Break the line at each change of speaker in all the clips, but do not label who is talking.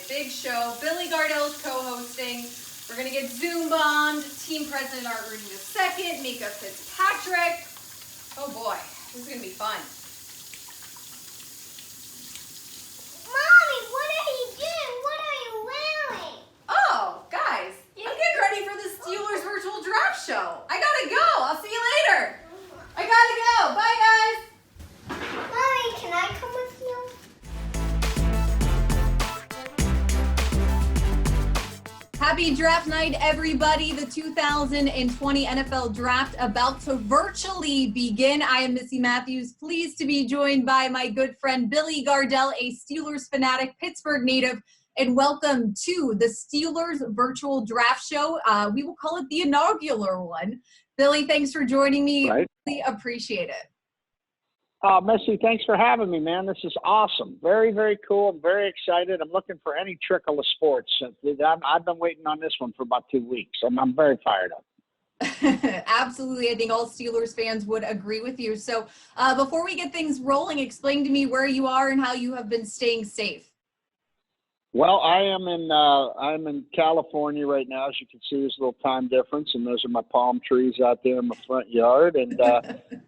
big show. Billy Gardell's co-hosting. We're going to get Zoom bombed. Team President Art Rooney II, Minkah Fitzpatrick. Oh boy, this is going to be fun.
Mommy, what are you doing? What are you wearing?
Oh, guys, I'm getting ready for the Steelers virtual draft show. I gotta go. I'll see you later. I gotta go. Bye, guys.
Mommy, can I come with you?
Happy draft night, everybody. The 2020 NFL draft about to virtually begin. I am Missi Matthews, pleased to be joined by my good friend Billy Gardell, a Steelers fanatic, Pittsburgh native, and welcome to the Steelers virtual draft show. We will call it the inaugural one. Billy, thanks for joining me.
Right.
Really appreciate it.
Missi, thanks for having me, man. This is awesome. Very, very cool. I'm very excited. I'm looking for any trickle of sports. I've been waiting on this one for about 2 weeks. I'm very fired up.
Absolutely. I think all Steelers fans would agree with you. So before we get things rolling, explain to me where you are and how you have been staying safe.
Well, I'm in California right now. As you can see, there's a little time difference, and those are my palm trees out there in my front yard. And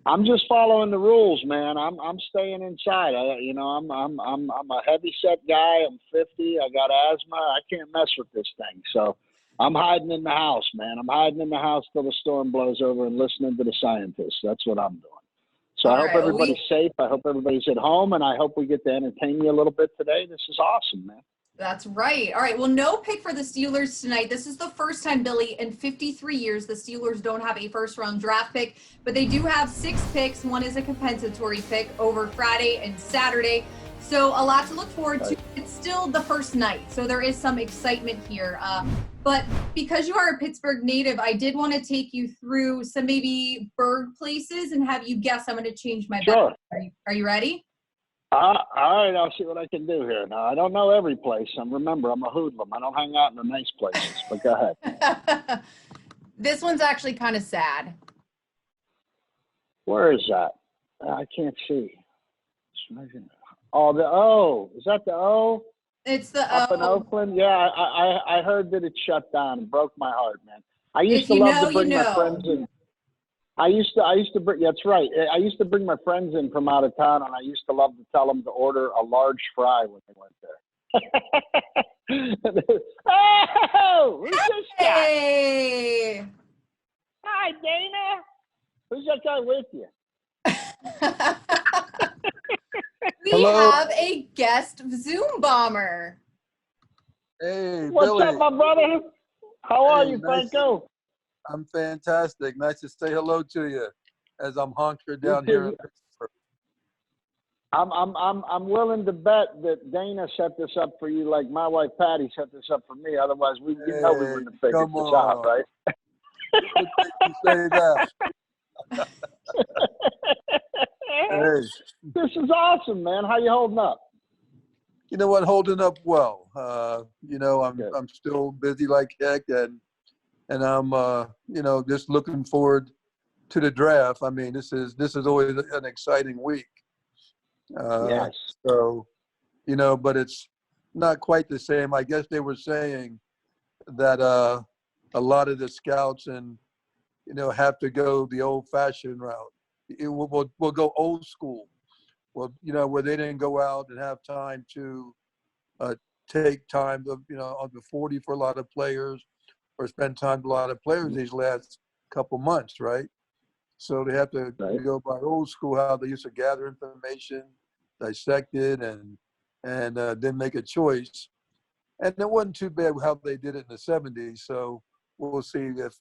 I'm just following the rules, man. I'm staying inside. I'm a heavy set guy. I'm 50. I got asthma. I can't mess with this thing. So I'm hiding in the house, man. I'm hiding in the house till the storm blows over and listening to the scientists. That's what I'm doing. So I hope everybody's safe. I hope everybody's at home, and I hope we get to entertain you a little bit today. This is awesome, man.
That's right. All right. Well, no pick for the Steelers tonight. This is the first time, Billy, in 53 years, the Steelers don't have a first-round draft pick, but they do have 6 picks. One is a compensatory pick over Friday and Saturday. So a lot to look forward to. It's still the first night, so there is some excitement here. But because you are a Pittsburgh native, I did want to take you through some maybe bird places and have you guess. I'm going to change my
Sure.
bet. Are you ready?
All right, I'll see what I can do here. Now, I don't know every place. Remember, I'm a hoodlum. I don't hang out in the nice places, but go ahead.
This one's actually kind of sad.
Where is that? I can't see. Oh, is that the O?
It's the
Up in Oakland? Yeah, I heard that it shut down. It broke my heart, man. I used to love to bring my friends in. I used to bring, that's right. I used to bring my friends in from out of town, and I used to love to tell them to order a large fry when they went there. Oh, who's this guy?
Hey!
Hi, Dana. Who's that guy with you?
We have a guest Zoom bomber.
Hey,
What's
Billy.
up, my brother? How are you,
nice.
Franco?
I'm fantastic. Nice to say hello to you as I'm hunkered down here in Pittsburgh.
I'm willing to bet that Dana set this up for you like my wife Patty set this up for me. Otherwise, we wouldn't have figured this out, right?
You say that. Hey.
This is awesome, man. How you holding up?
You know what? Holding up well. I'm still busy like heck, and I'm just looking forward to the draft. I mean, this is always an exciting week.
Yes.
So, but it's not quite the same. I guess they were saying that a lot of the scouts have to go the old-fashioned route. We'll go old school. Well, where they didn't go out and have time to take time to, on the 40 for a lot of players, or spend time with a lot of players these last couple months, right? So they have to go by old school, how they used to gather information, dissect it, and then make a choice. And it wasn't too bad how they did it in the 70s. So we'll see if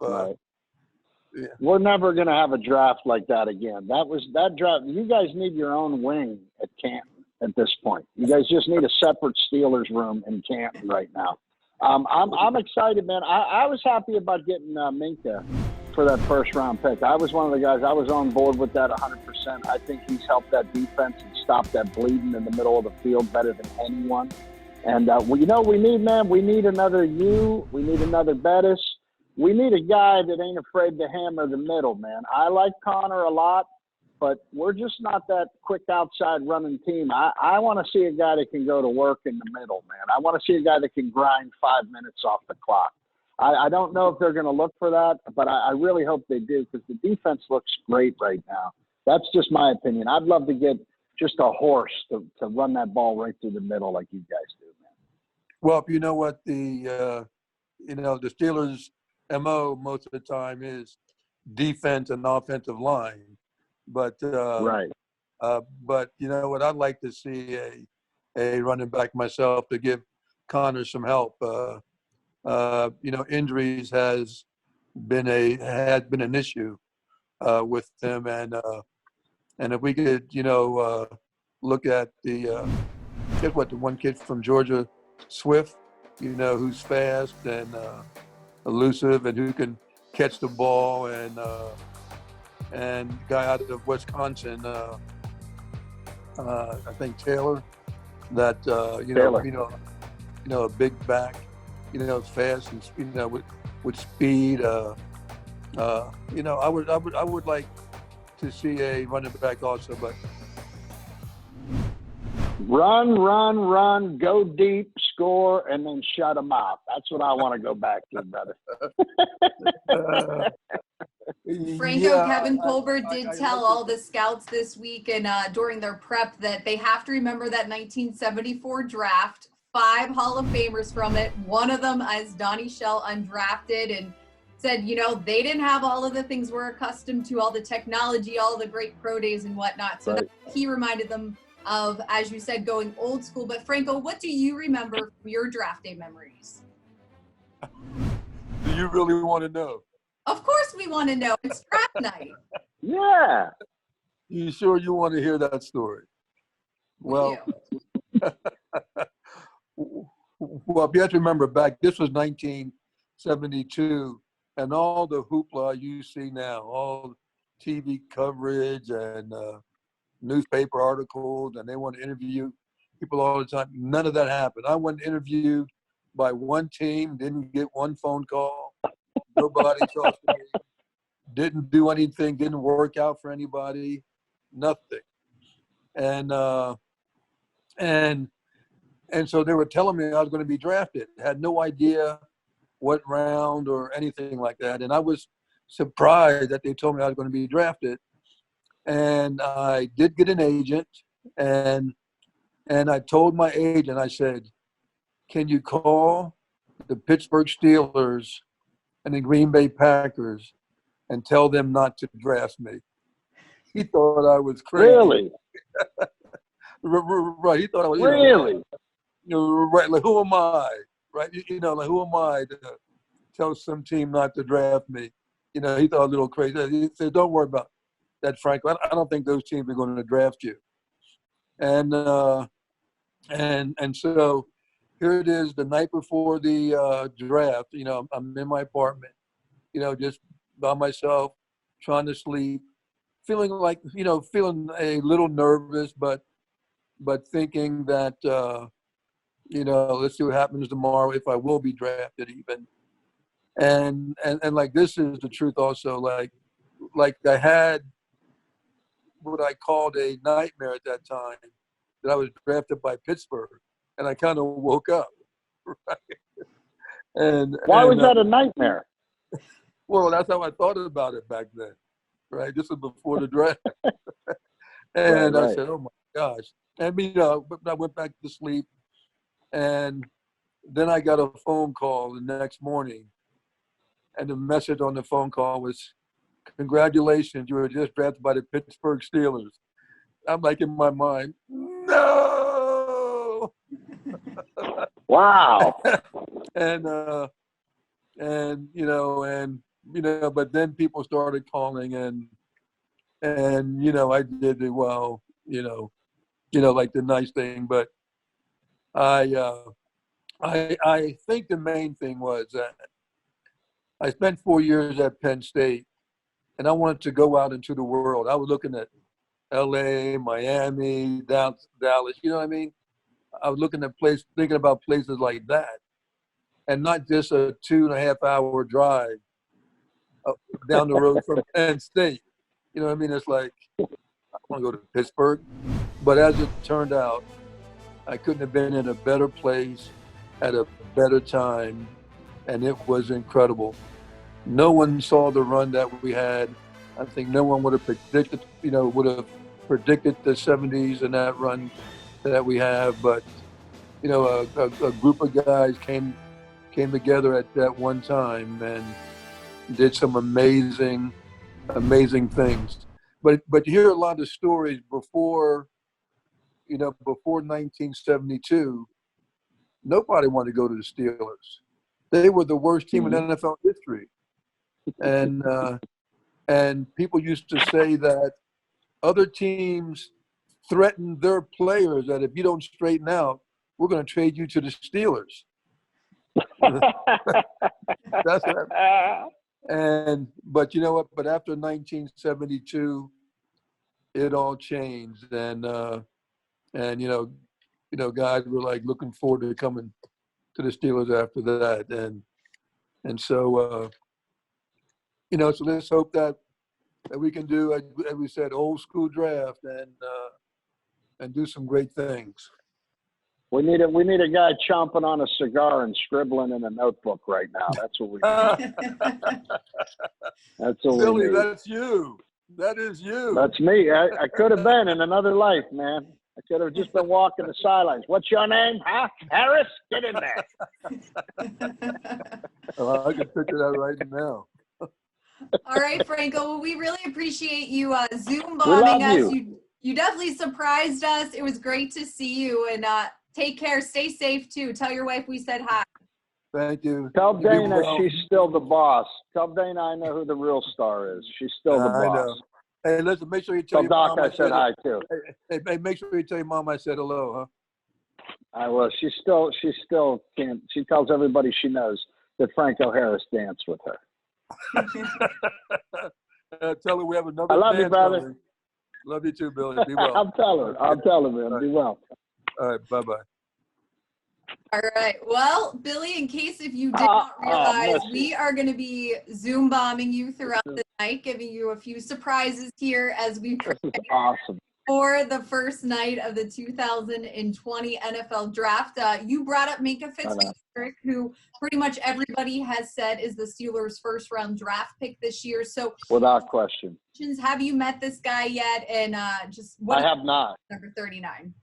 yeah.
We're never going to have a draft like that again. That draft. You guys need your own wing at Canton at this point. You guys just need a separate Steelers room in Canton right now. I'm excited, man. I was happy about getting Minkah for that first-round pick. I was one of the guys. I was on board with that 100%. I think he's helped that defense and stopped that bleeding in the middle of the field better than anyone. And, we need another you. We need another Bettis. We need a guy that ain't afraid to hammer the middle, man. I like Connor a lot. but we're just not that quick outside running team. I want to see a guy that can go to work in the middle, man. I want to see a guy that can grind 5 minutes off the clock. I don't know if they're going to look for that, but I really hope they do, because the defense looks great right now. That's just my opinion. I'd love to get just a horse to run that ball right through the middle like you guys do, man.
Well, you know what, the Steelers' MO most of the time is defense and offensive line. But
Right.
But you know what, I'd like to see a running back myself to give Connor some help. Injuries had been an issue with them, and if we could, look at the one kid from Georgia, Swift, who's fast and elusive and who can catch the ball, and guy out of Wisconsin, I think Taylor, that
Taylor.
A big back, fast and with speed. I would like to see a running back also, but
run, go deep, score, and then shut them out. That's what I want to go back to, brother.
Franco, Kevin Colbert did tell all the scouts this week and during their prep that they have to remember that 1974 draft, 5 Hall of Famers from it. One of them is Donnie Shell, undrafted, and said, they didn't have all of the things we're accustomed to, all the technology, all the great pro days and whatnot. So
Right.
he reminded them of, as you said, going old school. But Franco, what do you remember from your draft day memories?
Do you really want to know?
Of course we want to know. It's draft night.
Yeah.
You sure you want to hear that story? Well, well, you have to remember back, this was 1972, and all the hoopla you see now, all TV coverage and newspaper articles, and they want to interview people all the time. None of that happened. I went interviewed by one team, didn't get one phone call. Nobody talked to me. Didn't do anything, didn't work out for anybody, nothing. And so they were telling me I was going to be drafted. Had no idea what round or anything like that. And I was surprised that they told me I was going to be drafted. And I did get an agent, and I told my agent, I said, can you call the Pittsburgh Steelers and the Green Bay Packers and tell them not to draft me? He thought I was crazy.
Really?
Right. He thought I was
Really?
Right. Like, who am I? Right. Like, who am I to tell some team not to draft me? He thought I was a little crazy. He said, don't worry about that, Franco. I don't think those teams are going to draft you. And so here it is, the night before the draft. I'm in my apartment, just by myself, trying to sleep, feeling a little nervous, but thinking that let's see what happens tomorrow, if I will be drafted even. And like, this is the truth also. Like I had what I called a nightmare at that time, that I was drafted by Pittsburgh, and I kind of woke up. Right? And
why was that a nightmare?
Well, that's how I thought about it back then, right? This was before the draft. And
Right.
I said, oh my gosh. And I went back to sleep, and then I got a phone call the next morning, and the message on the phone call was, congratulations, you were just drafted by the Pittsburgh Steelers. I'm like, in my mind, no.
Wow.
But then people started calling, and I did it well, like the nice thing. But I think the main thing was that I spent 4 years at Penn State, and I wanted to go out into the world. I was looking at LA, Miami, Dallas, you know what I mean? I was looking at thinking about places like that, and not just a 2.5-hour drive down the road from Penn State. You know what I mean? It's like, want to go to Pittsburgh. But as it turned out, I couldn't have been in a better place at a better time, and it was incredible. No one saw the run that we had. I think no one would have predicted, the 70s and that run that we have. But, a group of guys came together at that one time and did some amazing things. But you hear a lot of stories before 1972. Nobody wanted to go to the Steelers. They were the worst team in NFL history. And people used to say that other teams threatened their players that if you don't straighten out, we're going to trade you to the Steelers. That's what. But you know what? But after 1972, it all changed, and guys were like looking forward to coming to the Steelers after that, and so so let's hope that we can do, as we said, old school draft and do some great things.
We need a guy chomping on a cigar and scribbling in a notebook right now. That's what we need. That's what
Billy,
we need.
that's you. That is you.
That's me. I could have been in another life, man. I could have just been walking the sidelines. What's your name? Huh? Harris? Get in there.
I can picture that right now.
All right, Franco. Well, we really appreciate you Zoom bombing us. You definitely surprised us. It was great to see you, and take care. Stay safe too. Tell your wife we said hi.
Thank you.
Tell Dana she's still the boss. Tell Dana I know who the real star is. She's still the boss.
I know. Hey, listen, make sure you tell your
Doc
mom
I said hi too.
Hey, make sure you tell your mom I said hello, huh?
I will. She still can't. She tells everybody she knows that Franco Harris danced with her.
Tell her we have another.
I love you, brother.
Coming. Love you too, Billy. Be well.
I'll tell her, man.
Right.
Be well.
All right. Bye-bye.
All right. Well, Billy, in case if you did not realize, we are going to be Zoom bombing you throughout the night, giving you a few surprises here as we prepare
Awesome.
for the first night of the 2020 NFL Draft. You brought up Minkah Fitzpatrick, who pretty much everybody has said is the Steelers' first-round draft pick this year. So,
without question,
have you met this guy yet? And
I have not.
Number 39.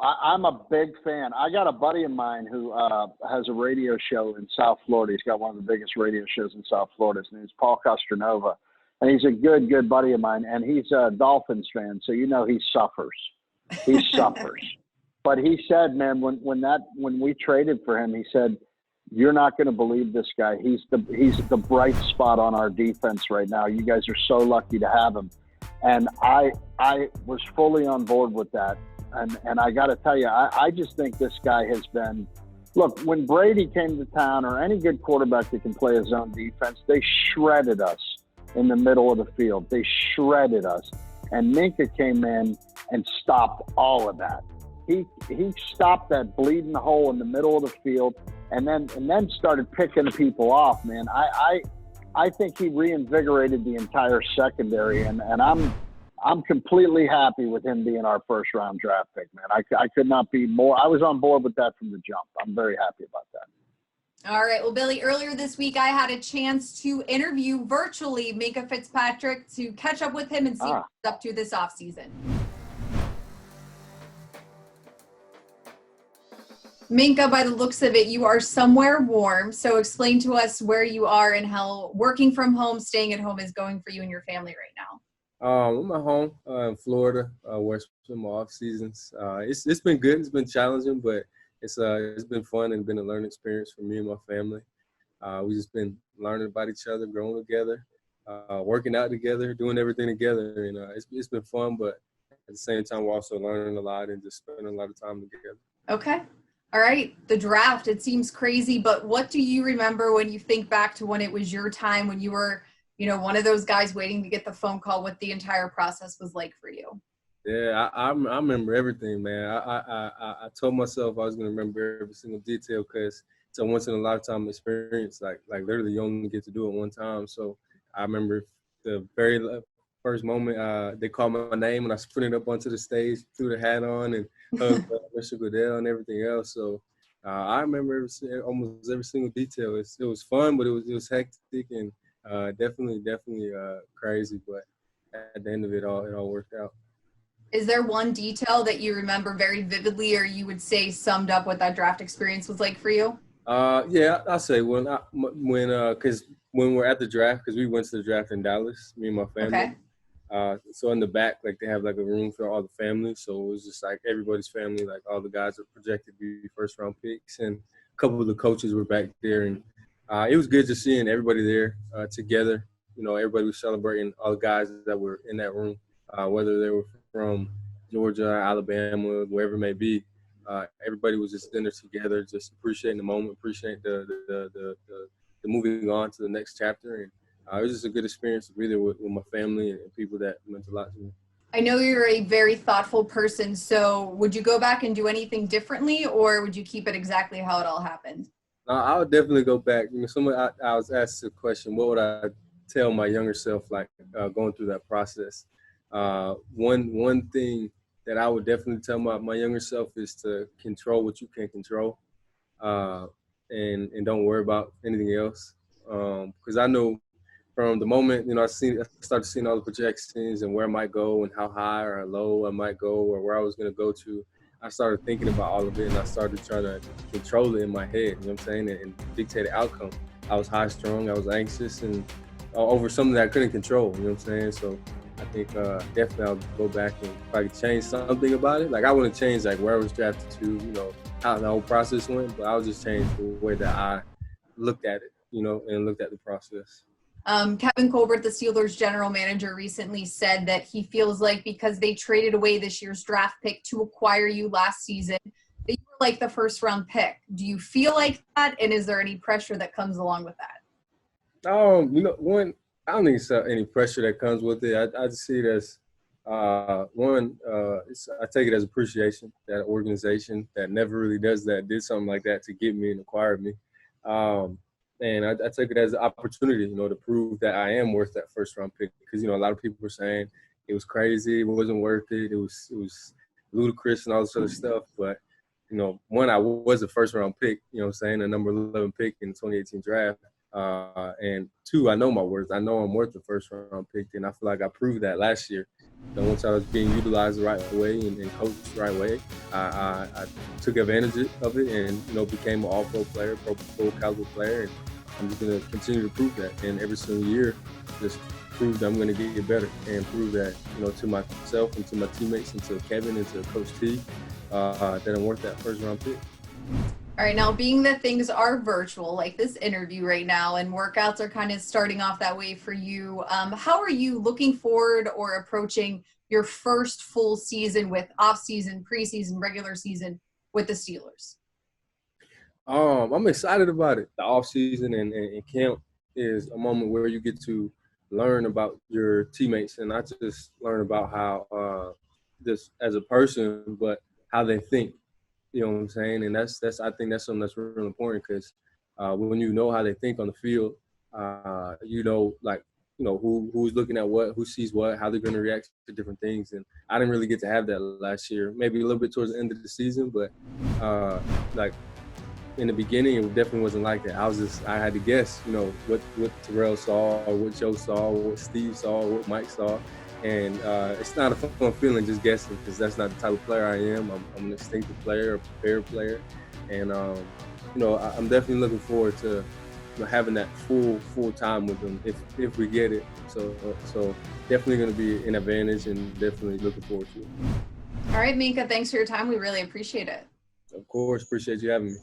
I'm a big fan. I got a buddy of mine who has a radio show in South Florida. He's got one of the biggest radio shows in South Florida. His name is Paul Castronova. And he's a good buddy of mine. And he's a Dolphins fan, so he suffers. He suffers. But he said, man, when we traded for him, he said, "You're not going to believe this guy. He's the bright spot on our defense right now. You guys are so lucky to have him." And I was fully on board with that. And I got to tell you, I just think this guy has been – look, when Brady came to town, or any good quarterback that can play his own defense, they shredded us in the middle of the field. They shredded us. And Minka came in and stopped all of that. He stopped that bleeding hole in the middle of the field and then started picking people off, man. I think he reinvigorated the entire secondary, and I'm completely happy with him being our first-round draft pick, man. I could not be more. I was on board with that from the jump. I'm very happy about that.
All right. Well, Billy, earlier this week, I had a chance to interview virtually Minkah Fitzpatrick to catch up with him and see what he's up to this offseason. Minkah, by the looks of it, you are somewhere warm. So explain to us where you are and how working from home, staying at home is going for you and your family right now.
I'm at home in Florida, where I spend my off seasons. It's been good. It's been challenging, but it's been fun and been a learning experience for me and my family. We've just been learning about each other, growing together, working out together, doing everything together. And it's been fun, but at the same time, we're also learning a lot and just spending a lot of time together.
Okay. All right. The draft, it seems crazy, but what do you remember when you think back to when it was your time, when you were one of those guys waiting to get the phone call, what the entire process was like for you?
Yeah, I remember everything, man. I told myself I was going to remember every single detail because it's a once-in-a-lifetime experience. Like literally you only get to do it one time. So I remember the very first moment, they called my name and I sprinted up onto the stage, threw the hat on, and hugged Mr. Gardell and everything else. So I remember almost every single detail. It was fun, but it was hectic and definitely crazy. But at the end of it all worked out.
Is there one detail that you remember very vividly, or you would say summed up what that draft experience was like for you?
Yeah, I'll say because when we're at the draft, because we went to the draft in Dallas, me and my family.
Okay.
So in the back, like they have like a room for all the family. So it was just like everybody's family, like all the guys are projected to be first round picks, and a couple of the coaches were back there, and it was good just seeing everybody there together. You know, everybody was celebrating all the guys that were in that room, whether they were from Georgia, Alabama, wherever it may be. Everybody was just in there together, just appreciating the moment, appreciating the moving on to the next chapter, and it was just a good experience to be there with my family and people that meant a lot to me.
I know you're a very thoughtful person, so would you go back and do anything differently, or would you keep it exactly how it all happened?
I would definitely go back. You know, I was asked the question, what would I tell my younger self, like going through that process? One thing that I would definitely tell my younger self is to control what you can control, and don't worry about anything else. Because I know from the moment, you know, I started seeing all the projections and where I might go and how high or how low I might go or where I was going to go to. I started thinking about all of it, and I started trying to control it in my head, you know what I'm saying, and dictate the outcome. I was high strung, I was anxious, and over something that I couldn't control, you know what I'm saying? So I think definitely I'll go back and if I could change something about it. Like I wouldn't change like where I was drafted to, you know, how the whole process went, but I would just change the way that I looked at it, you know, and looked at the process.
Kevin Colbert, the Steelers general manager, recently said that he feels like because they traded away this year's draft pick to acquire you last season, that you were like the first round pick. Do you feel like that? And is there any pressure that comes along with that?
You know, I don't think it's any pressure that comes with it. I just see it as I take it as appreciation that organization that never really does that did something like that to get me and acquire me. And I take it as an opportunity, you know, to prove that I am worth that first round pick. Because, you know, a lot of people were saying it was crazy, it wasn't worth it, it was ludicrous and all this other stuff. But, you know, one, I was a first round pick, you know what I'm saying, a number 11 pick in the 2018 draft. And two, I know my worth. I know I'm worth the first round pick, and I feel like I proved that last year. And once I was being utilized the right way and coached the right way, I took advantage of it and, you know, became an all-pro player, pro caliber player. And I'm just going to continue to prove that. And every single year, just prove that I'm going to get better and prove that, you know, to myself and to my teammates and to Kevin and to Coach T, that I'm worth that first round pick.
All right, now being that things are virtual, like this interview right now, and workouts are kind of starting off that way for you, how are you looking forward or approaching your first full season with off-season, preseason, regular season with the Steelers?
I'm excited about it. The off-season and camp is a moment where you get to learn about your teammates and not just learn about how just as a person, but how they think. You know what I'm saying? And that's I think that's something that's really important because when you know how they think on the field, you know, like, you know, who's looking at what, who sees what, how they're going to react to different things. And I didn't really get to have that last year, maybe a little bit towards the end of the season, but like in the beginning, it definitely wasn't like that. I had to guess, you know, what Terrell saw or what Joe saw, or what Steve saw, or what Mike saw. And it's not a fun feeling just guessing because that's not the type of player I am. I'm an instinctive player, a prepared player. And, you know, I'm definitely looking forward to, you know, having that full time with them if we get it. So definitely going to be an advantage and definitely looking forward to it.
All right, Minka, thanks for your time. We really appreciate it.
Of course. Appreciate you having me.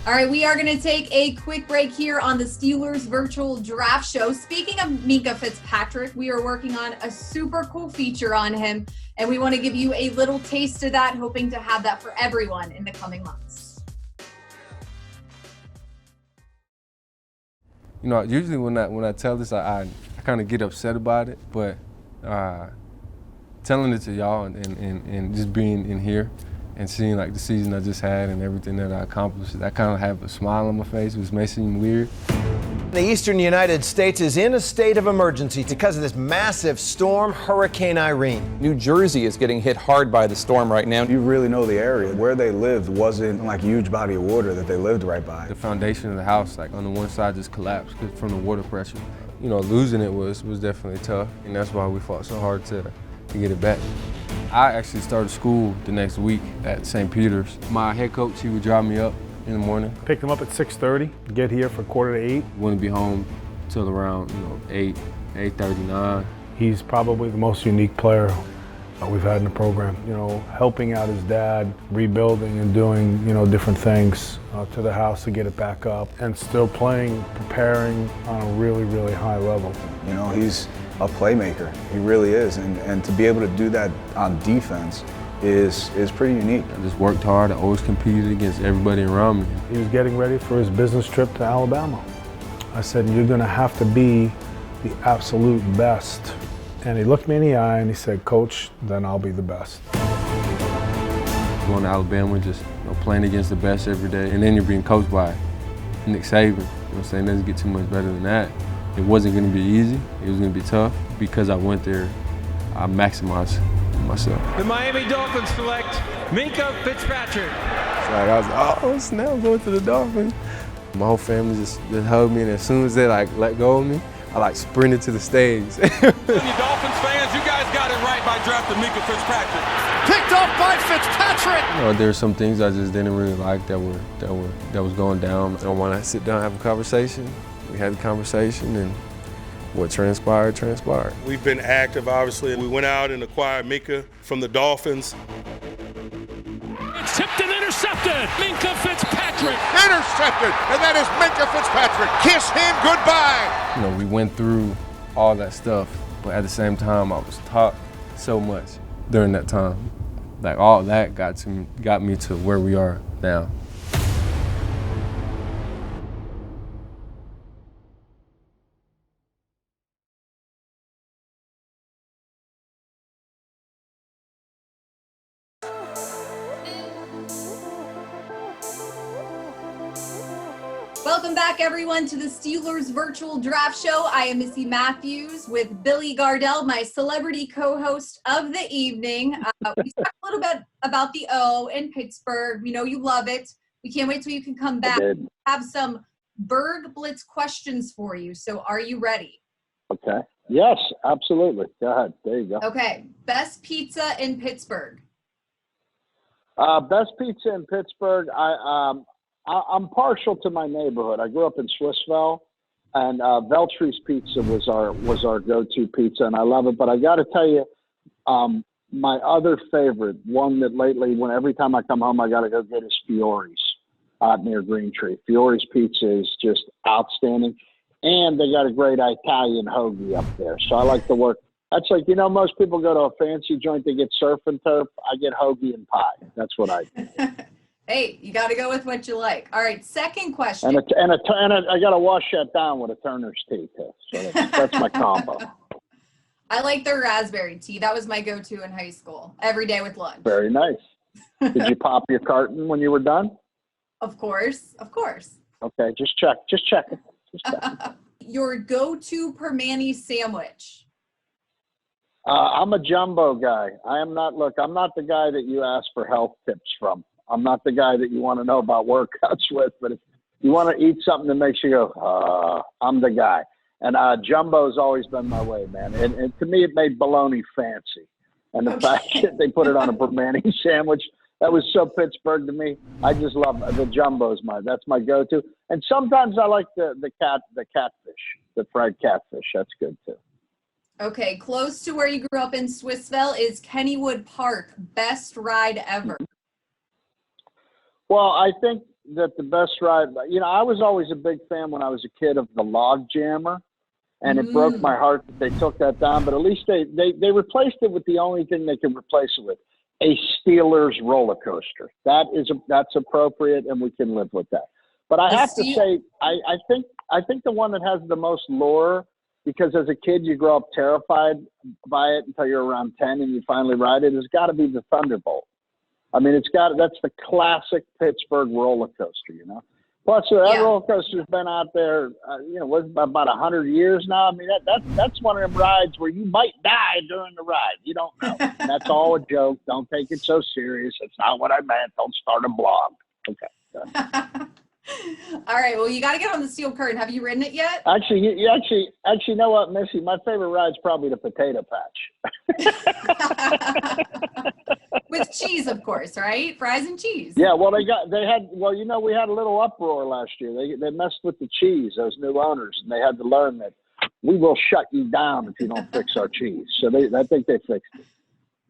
All right, we are going to take a quick break here on the Steelers Virtual Draft Show. Speaking of Minkah Fitzpatrick, we are working on a super cool feature on him, and we want to give you a little taste of that, hoping to have that for everyone in the coming months.
You know, usually when I tell this, I kind of get upset about it, but telling it to y'all and just being in here and seeing like the season I just had and everything that I accomplished, I kind of have a smile on my face, which may seem weird.
The eastern United States is in a state of emergency because of this massive storm, Hurricane Irene.
New Jersey is getting hit hard by the storm right now.
You really know the area. Where they lived wasn't like a huge body of water that they lived right by.
The foundation of the house, like on the one side, just collapsed from the water pressure. You know, losing it was definitely tough, and that's why we fought so hard to get it back. I actually started school the next week at St. Peter's. My head coach, he would drive me up in the morning.
Pick them up at 6:30, get here for 7:45.
Wouldn't be home till around 8:39.
He's probably the most unique player we've had in the program. You know, helping out his dad, rebuilding and doing, different things to the house to get it back up, and still playing, preparing on a really, really high level.
You know, he's a playmaker. He really is, and to be able to do that on defense is pretty unique.
I just worked hard. I always competed against everybody around me.
He was getting ready for his business trip to Alabama. I said, you're gonna have to be the absolute best. And he looked me in the eye and he said, Coach, then I'll be the best.
Going to Alabama, just playing against the best every day, and then you're being coached by Nick Saban. You know what I'm saying? It doesn't get too much better than that. It wasn't gonna be easy. It was gonna be tough. Because I went there, I maximized myself.
The Miami Dolphins select Minkah Fitzpatrick.
I was like, oh snap, I'm going to the Dolphins. My whole family just hugged me, and as soon as they let go of me, I sprinted to the stage.
You Dolphins fans, you guys got it right by drafting Minkah Fitzpatrick.
Picked off by Fitzpatrick!
There's some things I just didn't really like that was going down. I want to sit down and have a conversation. We had a conversation, and what transpired.
We've been active, obviously. We went out and acquired Minkah from the Dolphins.
It's tipped and intercepted. Minkah Fitzpatrick.
Intercepted, and that is Minkah Fitzpatrick. Kiss him goodbye.
We went through all that stuff, but at the same time, I was taught so much during that time. All that got me to where we are now.
Welcome back, everyone, to the Steelers Virtual Draft Show. I am Missi Matthews with Billy Gardell, my celebrity co-host of the evening. We talked a little bit about the O in Pittsburgh. We know you love it. We can't wait till you can come back. We have some Berg Blitz questions for you. So are you ready?
Okay. Yes, absolutely. Go ahead. There you go.
Okay. Best pizza in Pittsburgh?
Best pizza in Pittsburgh. I'm partial to my neighborhood. I grew up in Swissville, and Veltry's Pizza was our go-to pizza, and I love it. But I got to tell you, my other favorite, one that lately, every time I come home, I got to go get is Fiore's out near Green Tree. Fiore's Pizza is just outstanding, and they got a great Italian hoagie up there. So I like to work. That's most people go to a fancy joint, they get surf and turf. I get hoagie and pie. That's what I do.
Hey, you got to go with what you like. All right, second question.
And I got to wash that down with a Turner's tea too. So that's my combo.
I like their raspberry tea. That was my go-to in high school. Every day with lunch.
Very nice. Did you pop your carton when you were done?
Of course.
Okay, just check. Just check.
Your go-to Permane sandwich?
I'm a jumbo guy. I'm not the guy that you ask for health tips from. I'm not the guy that you want to know about workouts with, but if you want to eat something that makes you go, I'm the guy. And jumbo's always been my way, man. And to me, it made bologna fancy. And the fact that they put it on a Permane sandwich, that was so Pittsburgh to me. I just love the jumbo's that's my go-to. And sometimes I like the catfish, the fried catfish. That's good too.
Okay, close to where you grew up in Swissville is Kennywood Park. Best ride ever.
Well, I think that the best ride, I was always a big fan when I was a kid of the log jammer, and it broke my heart that they took that down, but at least they replaced it with the only thing they could replace it with, a Steelers roller coaster. That's appropriate, and we can live with that. But I have to say, I think the one that has the most lore, because as a kid you grow up terrified by it until you're around 10 and you finally ride it, has got to be the Thunderbolt. I mean, that's the classic Pittsburgh roller coaster, Plus, that roller coaster's been out there, was about 100 years now. I mean, that's one of them rides where you might die during the ride. You don't know. And that's all a joke. Don't take it so serious. That's not what I meant. Don't start a blog. Okay.
All right. Well, you got to get on the steel curtain. Have you ridden it yet?
Actually, you know what, Missy? My favorite ride's probably the potato patch.
With cheese, of course, right? Fries and cheese.
Yeah. Well, we had a little uproar last year. They messed with the cheese, those new owners, and they had to learn that we will shut you down if you don't fix our cheese. So I think they fixed it.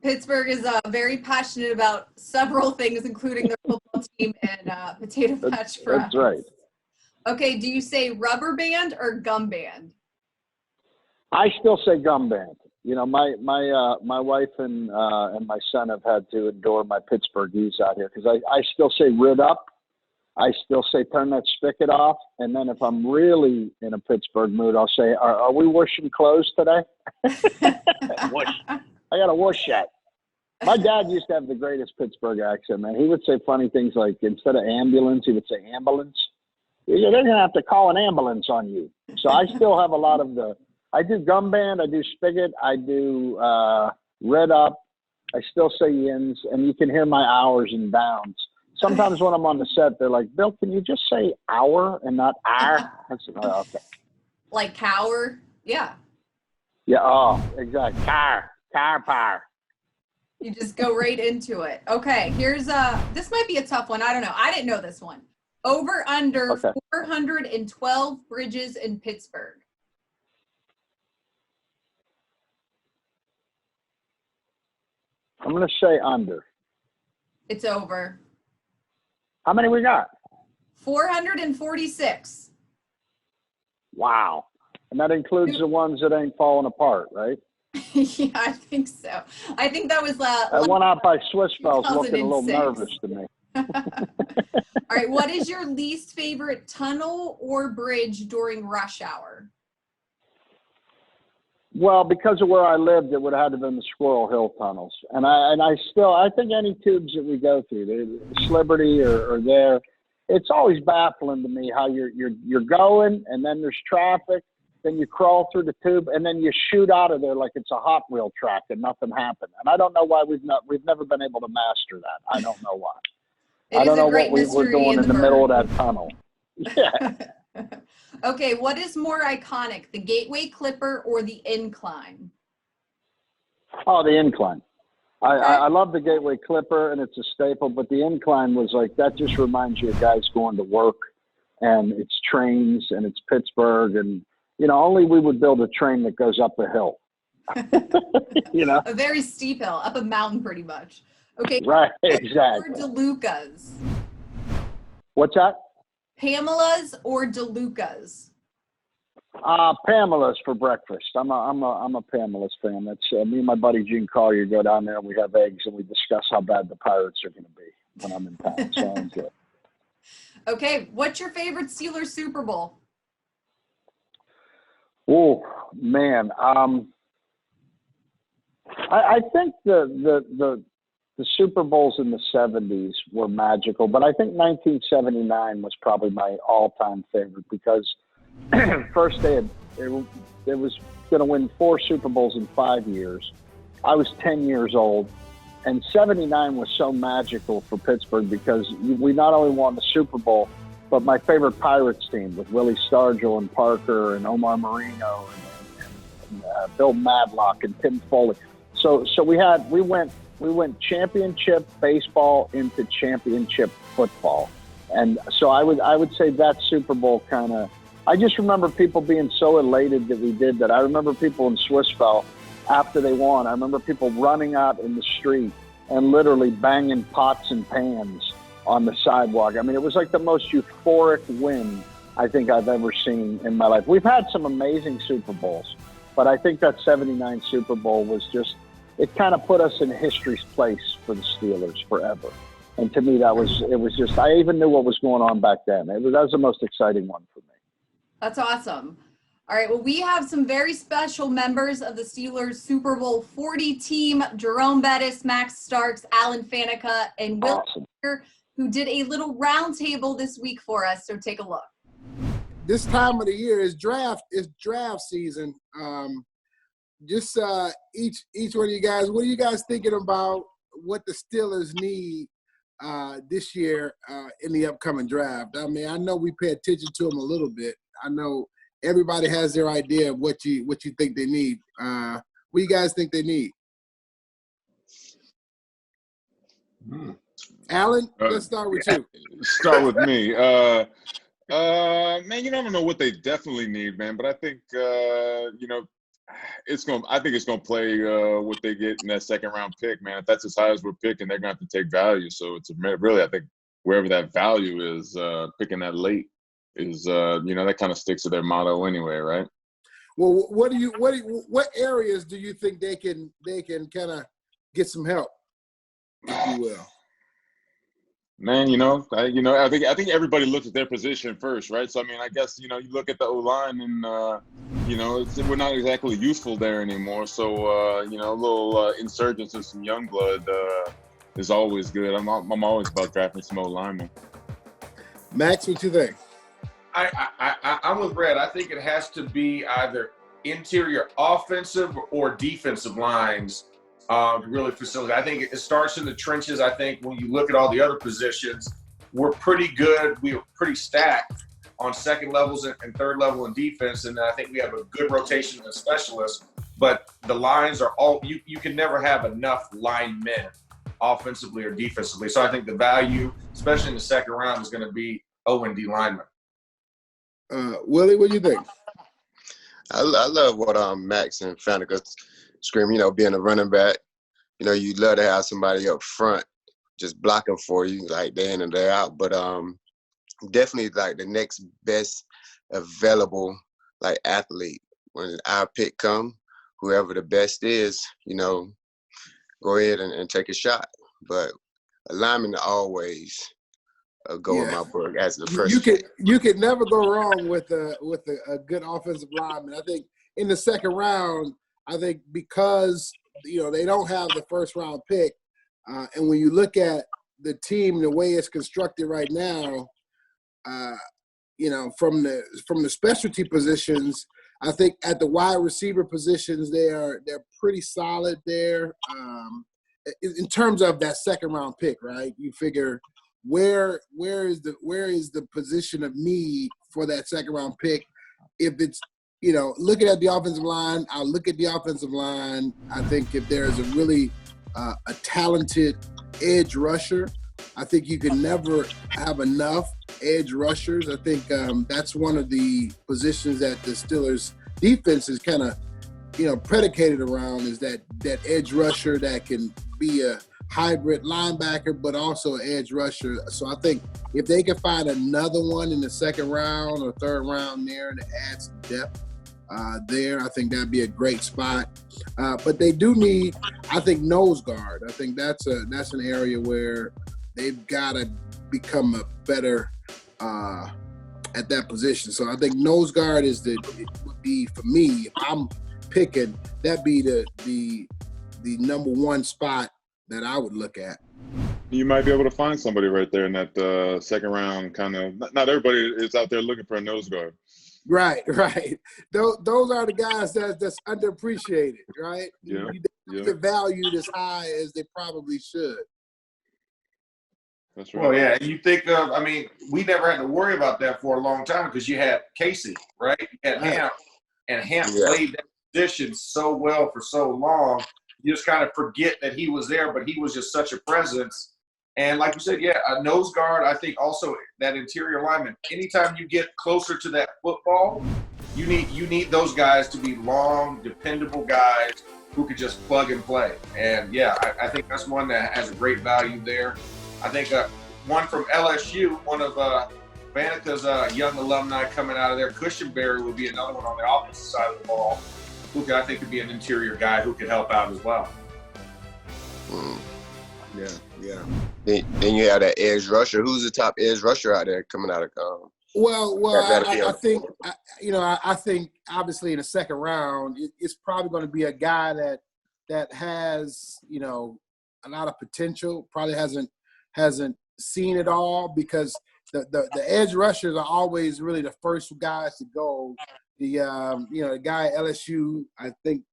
Pittsburgh
is very passionate about several things, including their football team and potato patch fries.
That's right.
Okay, do you say rubber band or gum band?
I still say gum band. My wife and my son have had to endure my Pittsburghese out here because I still say rid up. I still say turn that spigot off. And then if I'm really in a Pittsburgh mood, I'll say, are we washing clothes today? Whoosh. I got a whoosh at. My dad used to have the greatest Pittsburgh accent, man. He would say funny things like, instead of ambulance, he would say ambulance. They're going to have to call an ambulance on you. So I still have a lot of I do gum band, I do spigot, I do red up. I still say yins, and you can hear my hours and downs. Sometimes when I'm on the set, they're like, Bill, can you just say hour and not our? I said, oh, okay.
Like cower? Yeah.
Yeah, oh, exactly. Car power.
You just go right into it. Okay, here's this might be a tough one. I don't know. I didn't know this one. Over under 412 bridges in Pittsburgh.
I'm going to say under.
It's over.
How many we got?
446.
Wow. And that includes the ones that ain't falling apart, right?
Yeah, I think so. I think that was
that one out by Swissville's looking a little nervous to me.
All right, what is your least favorite tunnel or bridge during rush hour?
Well, because of where I lived, it would have had to have been the Squirrel Hill tunnels. And I think any tubes that we go through, the Liberty or there, it's always baffling to me how you're going and then there's traffic. Then you crawl through the tube, and then you shoot out of there like it's a Hot Wheel track, and nothing happened. And I don't know why we've never been able to master that. I don't know why. I don't know what we were doing in the middle of that tunnel. Yeah.
Okay, what is more iconic, the Gateway Clipper or the Incline?
Oh, the Incline. I love the Gateway Clipper, and it's a staple, but the Incline was like, that just reminds you of guys going to work, and it's trains, and it's Pittsburgh, and only we would build a train that goes up a hill.
A very steep hill, up a mountain pretty much. Okay.
Right, exactly.
Or DeLucas?
What's that?
Pamela's or DeLucas?
Pamela's for breakfast. I'm a Pamela's fan. That's me and my buddy Gene Collier go down there and we have eggs and we discuss how bad the Pirates are going to be when I'm in town. So I'm good.
Okay, what's your favorite Steelers Super Bowl?
Oh man, I think the Super Bowls in the 70s were magical, but I think 1979 was probably my all-time favorite because first it was going to win 4 Super Bowls in 5 years. I was 10 years old, and 79 was so magical for Pittsburgh because we not only won the Super Bowl, but my favorite Pirates team with Willie Stargell and Parker and Omar Marino and Bill Madlock and Tim Foley. So we went championship baseball into championship football, and so I would say that Super Bowl kind of. I just remember people being so elated that we did that. I remember people in Swissville after they won. I remember people running out in the street and literally banging pots and pans on the sidewalk. I mean, it was like the most euphoric win I think I've ever seen in my life. We've had some amazing Super Bowls, but I think that 79 Super Bowl was just, it kind of put us in history's place for the Steelers forever. And to me, it was just, I even knew what was going on back then. That was the most exciting one for me.
That's awesome. All right, well, we have some very special members of the Steelers Super Bowl 40 team, Jerome Bettis, Max Starks, Alan Faneca, and Willie Parker. who did a little round table this week for us. So take a look.
This time of the year is draft season. Just each one of you guys, what are you guys thinking about what the Steelers need this year in the upcoming draft? I mean, I know we pay attention to them a little bit. I know everybody has their idea of what you think they need. What do you guys think they need? Alan, let's start with you.
Start with me. Man, you never know what they definitely need, man. But I think I think it's gonna play what they get in that second round pick, man. If that's as high as we're picking, they're gonna have to take value. So it's really, I think wherever that value is, picking that late is, that kind of sticks to their motto anyway, right?
Well, what areas do you think they can kind of get some help, if you will?
Man, I think everybody looks at their position first, right? So I mean, I guess you look at the O-line and we're not exactly useful there anymore. So a little insurgence of some young blood is always good. I'm always about drafting some O-linemen.
Max, what you think?
I'm with Brad. I think it has to be either interior offensive or defensive lines to really facilitate. I think it starts in the trenches. I think when you look at all the other positions, we're pretty good. We're pretty stacked on second levels and third level in defense, and I think we have a good rotation of specialists. But the lines are all you can never have enough linemen offensively or defensively. So I think the value, especially in the second round, is going to be O&D linemen.
Willie, what do you think?
I love what Max and Faneca scream, being a running back. You'd love to have somebody up front just blocking for you, like day in and day out. But definitely like the next best available like athlete. When our pick come, whoever the best is, go ahead and take a shot. But linemen always go in my book as the first.
You could never go wrong with a good offensive lineman. I think in the second round, I think because they don't have the first round pick, and when you look at the team the way it's constructed right now, from the specialty positions, I think at the wide receiver positions they're pretty solid there. In terms of that second round pick, right? You figure where is the position of need for that second round pick? If it's looking at the offensive line, I'll look at the offensive line. I think if there's a really a talented edge rusher, I think you can never have enough edge rushers. I think that's one of the positions that the Steelers defense is kind of predicated around, is that edge rusher that can be a hybrid linebacker, but also an edge rusher. So I think if they can find another one in the second round or third round there to add some depth there, I think that'd be a great spot. But they do need, I think, nose guard. I think that's an area where they've got to become a better at that position. So I think nose guard it would be, for me, if I'm picking, that'd be the number one spot that I would look at.
You might be able to find somebody right there in that second round. Kind of, not everybody is out there looking for a nose guard.
Right. Those are the guys that's underappreciated, right?
Yeah.
They're valued as high as they probably should.
That's right.
Well, yeah, and you think of, we never had to worry about that for a long time because you had Casey, right? You had Hamp, and Hamp played that position so well for so long. You just kind of forget that he was there, but he was just such a presence. And like you said, a nose guard, I think also that interior lineman, anytime you get closer to that football, you need those guys to be long, dependable guys who could just plug and play. And, I think that's one that has a great value there. I think one from LSU, one of Faneca's young alumni coming out of there, Cushionberry, would be another one on the offensive side of the ball, who I think could be an interior guy who could help out as well.
Yeah. Then you have that edge rusher. Who's the top edge rusher out there coming out of
I think obviously in the second round, it's probably going to be a guy that has a lot of potential. Probably hasn't seen it all because the edge rushers are always really the first guys to go. The guy at LSU, I think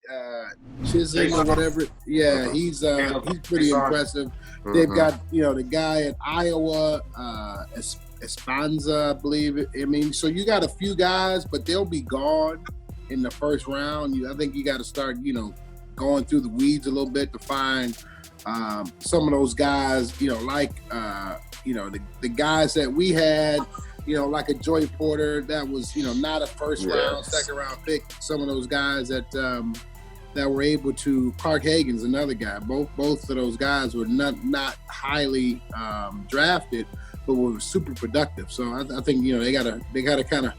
Chisholm or whatever. Yeah, he's pretty impressive. They've got the guy at Iowa, Espanza, I believe. I mean, so you got a few guys, but they'll be gone in the first round. I think you got to start going through the weeds a little bit to find some of those guys. Like the guys that we had. Like a Joy Porter, that was, not a first round, second round pick. Some of those guys that were able to. Clark Hagen's another guy. Both of those guys were not highly drafted, but were super productive. So I think they gotta kind of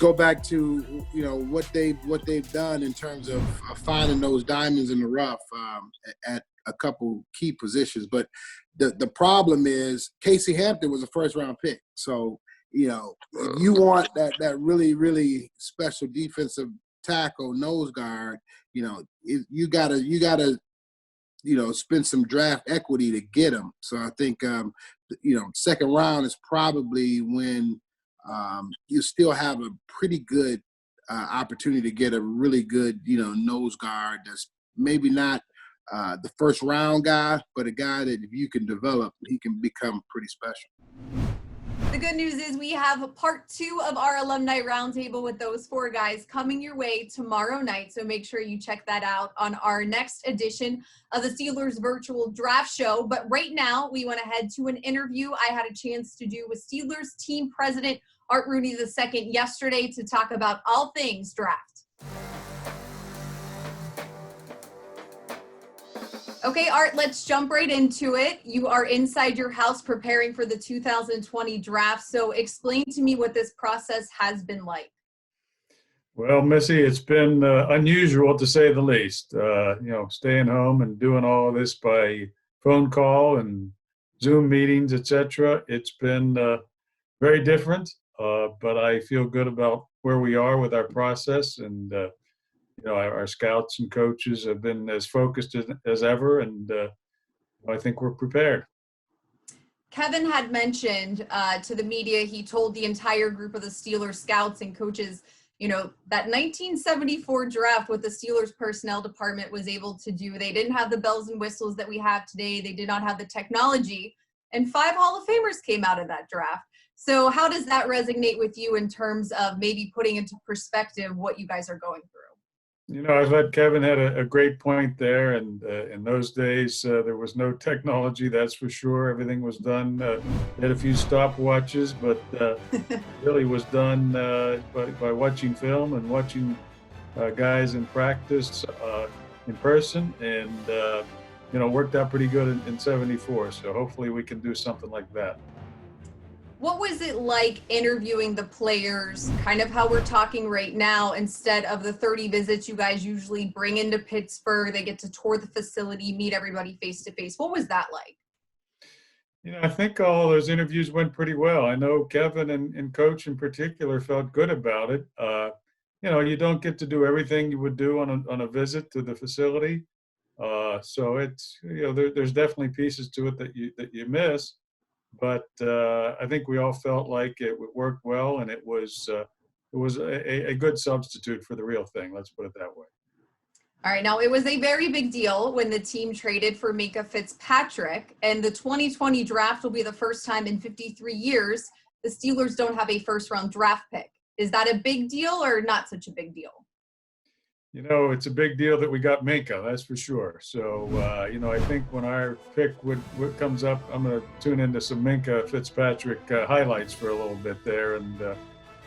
go back to what they've done in terms of finding those diamonds in the rough at a couple key positions. But the problem is Casey Hampton was a first round pick, so. If you want that really, really special defensive tackle nose guard, you gotta spend some draft equity to get him. So I think second round is probably when you still have a pretty good opportunity to get a really good nose guard that's maybe not the first round guy, but a guy that if you can develop, he can become pretty special.
The good news is we have part 2 of our alumni roundtable with those 4 guys coming your way tomorrow night. So make sure you check that out on our next edition of the Steelers virtual draft show. But right now we want to head to an interview I had a chance to do with Steelers team president Art Rooney II yesterday to talk about all things draft. Okay, Art, let's jump right into it. You are inside your house preparing for the 2020 draft. So explain to me what this process has been like.
Well, Missy, it's been unusual to say the least. Staying home and doing all of this by phone call and Zoom meetings, etc. It's been very different, but I feel good about where we are with our process, and our scouts and coaches have been as focused as ever, and I think we're prepared.
Kevin had mentioned to the media, he told the entire group of the Steelers scouts and coaches, that 1974 draft, what the Steelers personnel department was able to do. They didn't have the bells and whistles that we have today. They did not have the technology, and 5 Hall of Famers came out of that draft. So how does that resonate with you in terms of maybe putting into perspective what you guys are going through?
I thought Kevin had a great point there, and in those days there was no technology, that's for sure. Everything was done. They had a few stopwatches, but really was done by watching film and watching guys in practice in person, and worked out pretty good in 74. So hopefully we can do something like that.
What was it like interviewing the players, kind of how we're talking right now, instead of the 30 visits you guys usually bring into Pittsburgh? They get to tour the facility, meet everybody face to face. What was that like?
I think all those interviews went pretty well. I know Kevin and Coach in particular felt good about it. You don't get to do everything you would do on a visit to the facility. So it's, there's definitely pieces to it that you miss. But I think we all felt like it worked well, and it was a good substitute for the real thing. Let's put it that way.
All right. Now, it was a very big deal when the team traded for Minkah Fitzpatrick, and the 2020 draft will be the first time in 53 years the Steelers don't have a first-round draft pick. Is that a big deal or not such a big deal?
It's a big deal that we got Minka, that's for sure. So, I think when our pick comes up, I'm going to tune into some Minkah Fitzpatrick highlights for a little bit there and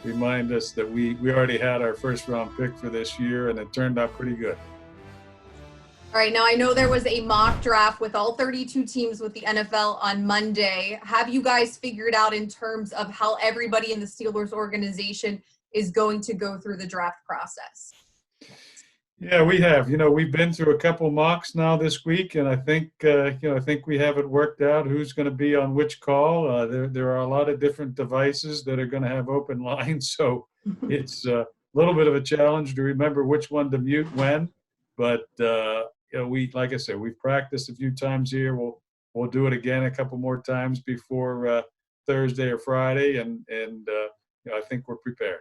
remind us that we already had our first-round pick for this year, and it turned out pretty good.
All right. Now, I know there was a mock draft with all 32 teams with the NFL on Monday. Have you guys figured out in terms of how everybody in the Steelers organization is going to go through the draft process?
Yeah, we have. We've been through a couple mocks now this week, and I think we have it worked out who's going to be on which call. There are a lot of different devices that are going to have open lines, so it's a little bit of a challenge to remember which one to mute when. But like I said, we've practiced a few times here. We'll we'll do it again a couple more times before Thursday or Friday, and I think we're prepared.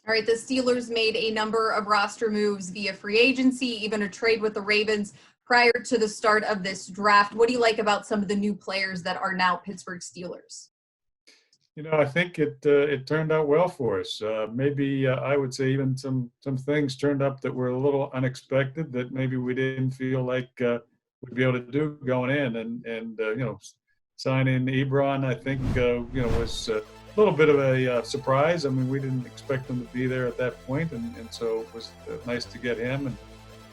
All right, the Steelers made a number of roster moves via free agency, even a trade with the Ravens prior to the start of this draft. What do you like about some of the new players that are now Pittsburgh Steelers?
I think it turned out well for us. Maybe I would say even some things turned up that were a little unexpected that maybe we didn't feel like we'd be able to do going in. And signing Ebron, I think, was a little bit of a surprise. I mean, we didn't expect him to be there at that point, and so it was nice to get him.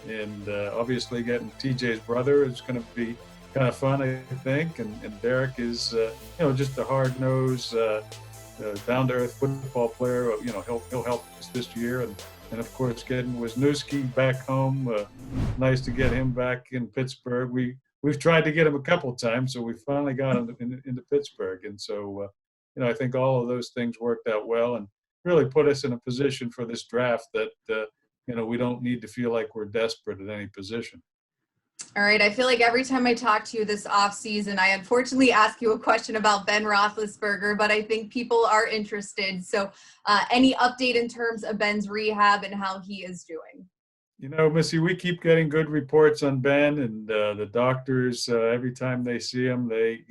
And obviously getting TJ's brother is going to be kind of fun, I think. And Derek is, just a hard-nosed, down-to-earth football player. He'll help us this year. And of course, getting Wisniewski back home. Nice to get him back in Pittsburgh. We've tried to get him a couple times, so we finally got him into Pittsburgh. And so, I think all of those things worked out well and really put us in a position for this draft that, we don't need to feel like we're desperate at any position.
All right. I feel like every time I talk to you this offseason, I unfortunately ask you a question about Ben Roethlisberger, but I think people are interested. So any update in terms of Ben's rehab and how he is doing?
Missy, we keep getting good reports on Ben, and the doctors, every time they see him, they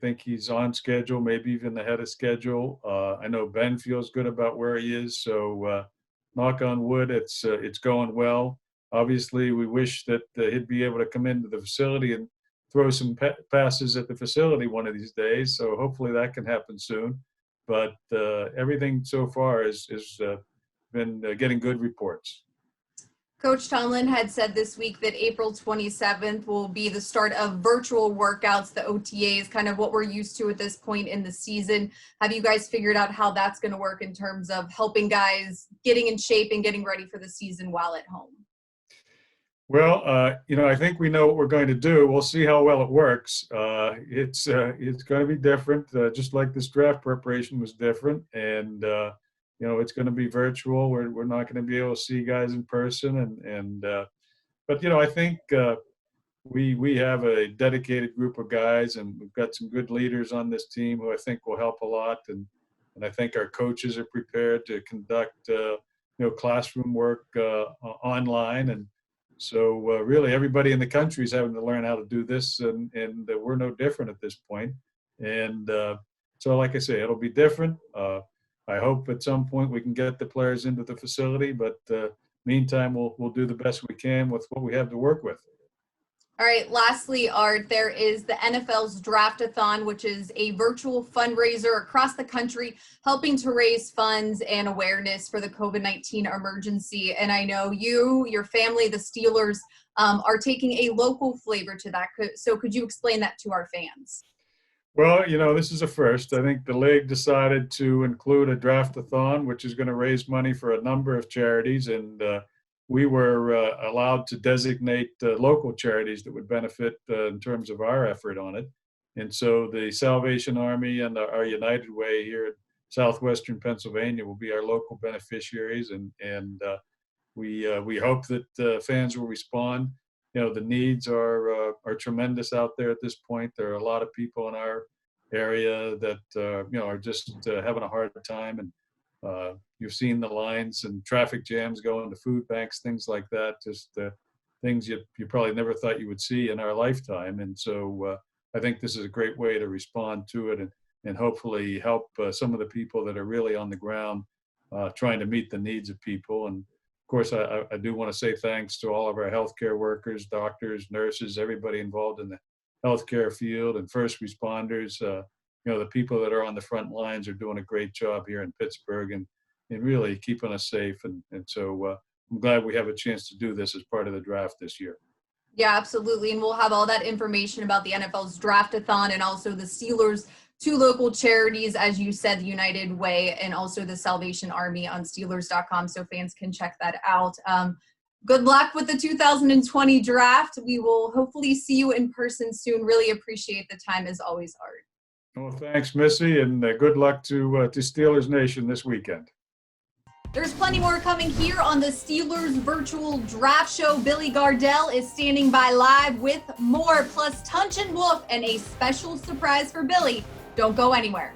think he's on schedule, maybe even ahead of schedule. I know Ben feels good about where he is. So knock on wood, it's going well. Obviously, we wish that he'd be able to come into the facility and throw some passes at the facility one of these days. So hopefully that can happen soon. But everything so far has been getting good reports.
Coach Tomlin had said this week that April 27th will be the start of virtual workouts, the OTAs, kind of what we're used to at this point in the season. Have you guys figured out how that's going to work in terms of helping guys getting in shape and getting ready for the season while at home?
Well, I think we know what we're going to do. We'll see how well it works. It's going to be different, just like this draft preparation was different. And, it's going to be virtual. We're not going to be able to see guys in person. But I think we have a dedicated group of guys, and we've got some good leaders on this team who I think will help a lot. And I think our coaches are prepared to conduct, classroom work online. And so really everybody in the country is having to learn how to do this, and we're no different at this point. And so like I say, it'll be different. I hope at some point we can get the players into the facility, but meantime, we'll do the best we can with what we have to work with.
All right. Lastly, Art, there is the NFL's Draft-a-thon, which is a virtual fundraiser across the country, helping to raise funds and awareness for the COVID-19 emergency. And I know you, your family, the Steelers, are taking a local flavor to that. So could you explain that to our fans?
Well, this is a first. I think the league decided to include a draft-a-thon, which is going to raise money for a number of charities. And we were allowed to designate local charities that would benefit in terms of our effort on it. And so the Salvation Army and our United Way here in southwestern Pennsylvania will be our local beneficiaries. And we hope that fans will respond. The needs are tremendous out there at this point. There are a lot of people in our area that are just having a hard time, and you've seen the lines and traffic jams going to food banks, things like that. Just things you probably never thought you would see in our lifetime. And so I think this is a great way to respond to it, and hopefully help some of the people that are really on the ground trying to meet the needs of people. And of course, I do want to say thanks to all of our healthcare workers, doctors, nurses, everybody involved in the healthcare field, and first responders. The people that are on the front lines are doing a great job here in Pittsburgh and really keeping us safe. And so I'm glad we have a chance to do this as part of the draft this year.
Yeah, absolutely. And we'll have all that information about the NFL's Draft-a-thon and also the Steelers' two local charities, as you said, the United Way and also the Salvation Army on Steelers.com, so fans can check that out. Good luck with the 2020 draft. We will hopefully see you in person soon. Really appreciate the time as always, Art.
Well, thanks, Missy, and good luck to Steelers Nation this weekend.
There's plenty more coming here on the Steelers virtual draft show. Billy Gardell is standing by live with more, plus Tunch and Wolf and a special surprise for Billy. Don't go anywhere.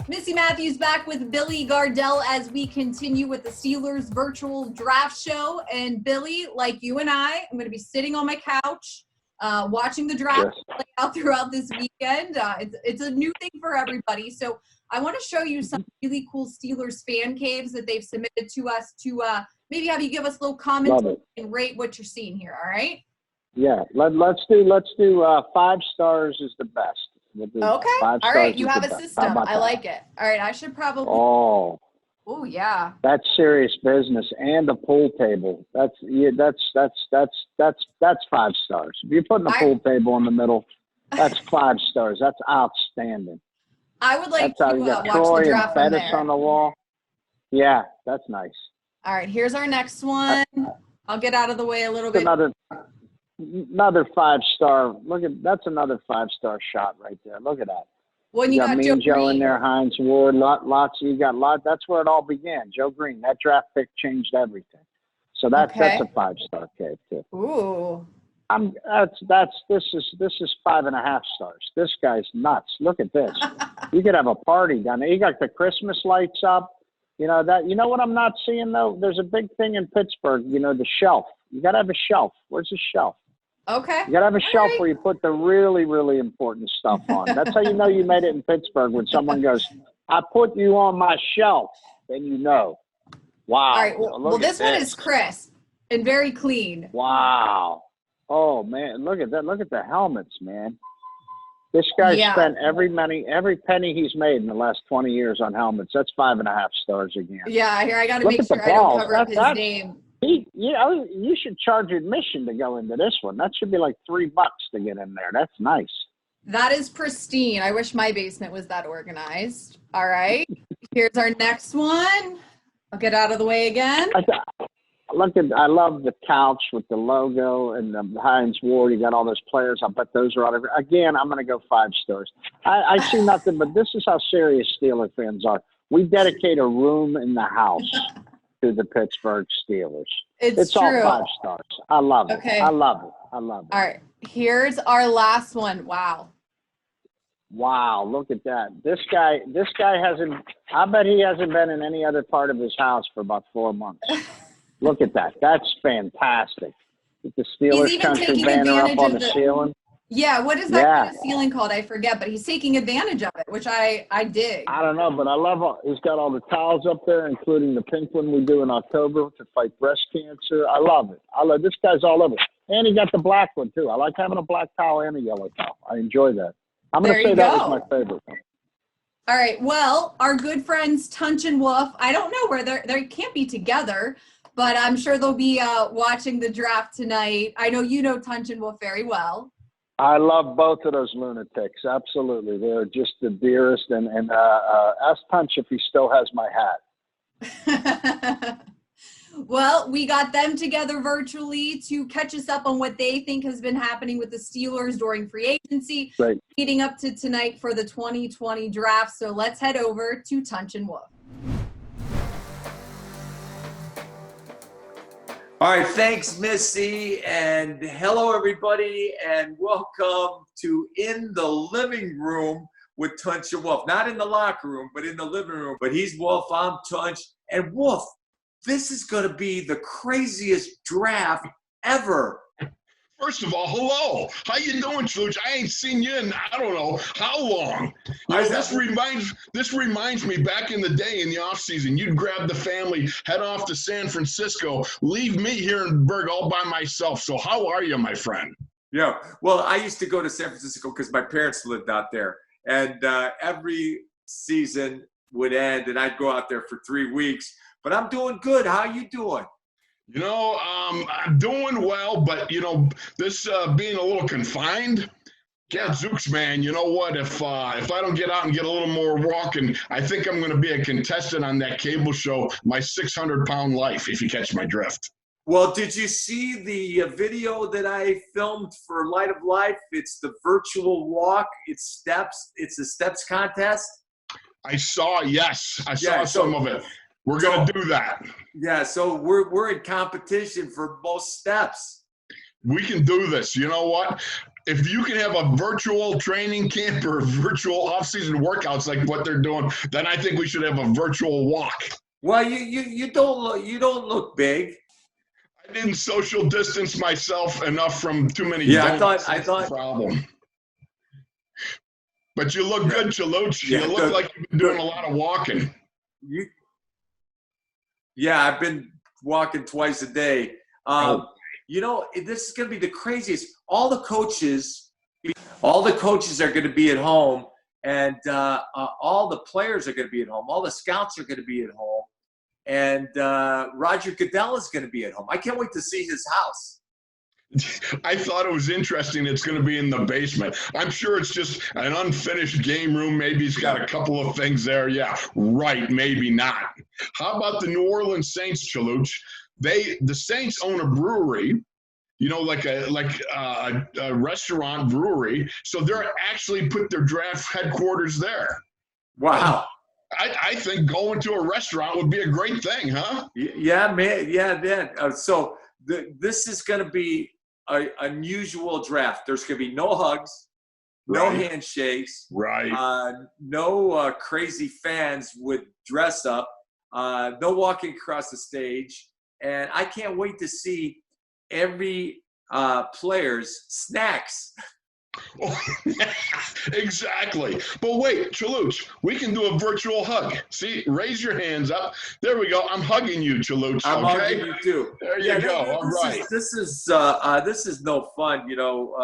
Missi Matthews back with Billy Gardell as we continue with the Steelers virtual draft show. And Billy, like you and I'm going to be sitting on my couch watching the draft play out throughout this weekend. It's a new thing for everybody. So I want to show you some really cool Steelers fan caves that they've submitted to us to maybe have you give us a little comment and rate what you're seeing here. All right?
Yeah, let's do 5 stars is the best.
Okay. All right. You have a system. I like it. All right. I should probably. Oh, yeah.
That's serious business, and a pool table. That's 5 stars. If you're putting a pool table in the middle, that's 5 stars. That's outstanding.
I would like to watch
Troy
the draft
and
from
Bettis
there.
on the wall. Yeah, that's nice.
All right. Here's our next one. I'll get out of the way a little bit.
Another 5-star. That's another 5-star shot right there. Look at that.
When you got
me
Joe
and Joe
Green
in there, Hines Ward, lots. That's where it all began. Joe Green. That draft pick changed everything. So that's a 5-star cave too.
Ooh.
This is 5.5 stars. This guy's nuts. Look at this. You could have a party down there. You got the Christmas lights up. You know what I'm not seeing though? There's a big thing in Pittsburgh. The shelf. You got to have a shelf. Where's the shelf?
Okay.
You got to have a shelf where you put the really, really important stuff on. That's how you know you made it in Pittsburgh, when someone goes, I put you on my shelf. Then you know. Wow.
All right. Well, this one is crisp and very clean.
Wow. Oh, man. Look at that. Look at the helmets, man. This guy spent every penny he's made in the last 20 years on helmets. That's 5.5 stars again.
Yeah, here I got to make sure I don't cover up his name.
You should charge admission to go into this one. That should be like $3 to get in there. That's nice.
That is pristine. I wish my basement was that organized. All right. Here's our next one. I'll get out of the way again.
I love the couch with the logo and the Hines Ward. You got all those players. I bet those are all. Again, I'm going to go 5 stars. I see nothing, but this is how serious Steeler fans are. We dedicate a room in the house to the Pittsburgh Steelers.
It's
all
true.
5 stars. I love it.
Okay.
I love it. I love it.
All right. Here's our last one. Wow.
Wow, look at that. This guy hasn't, I bet he hasn't been in any other part of his house for about 4 months. Look at that. That's fantastic. With the Steelers
He's even
country
taking
banner up
advantage
on
of
the ceiling.
Yeah, what is that kind of ceiling called? I forget, but he's taking advantage of it, which I dig.
I don't know, but I love he's got all the towels up there, including the pink one we do in October to fight breast cancer. I love it. This guy's all over. And he got the black one too. I like having a black towel and a yellow towel. I enjoy that. I'm going to say that was my favorite one.
All right. Well, our good friends Tunch and Wolf, I don't know where they can't be together, but I'm sure they'll be watching the draft tonight. I know you know Tunch and Wolf very well.
I love both of those lunatics. Absolutely. They're just the dearest. And ask Tunch if he still has my hat.
Well, we got them together virtually to catch us up on what they think has been happening with the Steelers during free agency, leading up to tonight for the 2020 draft. So let's head over to Tunch and Wolf.
All right, thanks, Missy, and hello, everybody, and welcome to In the Living Room with Tunch and Wolf. Not in the locker room, but in the living room. But he's Wolf, I'm Tunch, and Wolf, this is going to be the craziest draft ever.
First of all, hello. How you doing, Tunch? I ain't seen you in I don't know how long. You know, this reminds me back in the day in the off season. You'd grab the family, head off to San Francisco, leave me here in Berg all by myself. So how are you, my friend?
Yeah. Well, I used to go to San Francisco because my parents lived out there, and every season would end, and I'd go out there for 3 weeks. But I'm doing good. How you doing?
You know, I'm doing well, but, you know, this being a little confined, Zooks, man, you know what? If I don't get out and get a little more walking, I think I'm going to be a contestant on that cable show, My 600-Pound Life, if you catch my drift.
Well, did you see the video that I filmed for Light of Life? It's the virtual walk. It's steps. It's a steps contest.
I saw, yes. I saw some of it. We're going to do that.
Yeah, so we're in competition for most steps.
We can do this. You know what? If you can have a virtual training camp or virtual off-season workouts like what they're doing, then I think we should have a virtual walk.
Well, you don't look big.
I didn't social distance myself enough from too many.
Yeah, I thought
problem. But you look good, Chaluch. You look like you've been doing a lot of walking.
Yeah, I've been walking twice a day. You know, this is going to be the craziest. All the coaches are going to be at home, and all the players are going to be at home. All the scouts are going to be at home, and Roger Gardell is going to be at home. I can't wait to see his house.
I thought it was interesting it's going to be in the basement. I'm sure it's just an unfinished game room. Maybe he's got a couple of things there. Yeah, right, maybe not. How about the New Orleans Saints, Chaluch? The Saints own a brewery, you know, like a restaurant brewery. So they're actually put their draft headquarters there.
Wow.
I think going to a restaurant would be a great thing, huh?
Yeah, man. Yeah, man. So this is going to be an unusual draft. There's going to be no hugs, no handshakes, no crazy fans with dress up, no walking across the stage. And I can't wait to see every player's snacks.
Exactly. But wait, Chaluch, we can do a virtual hug. See, raise your hands up. There we go. I'm hugging you, Chaluch.
I'm hugging you too.
There you go. All right.
This is no fun, you know,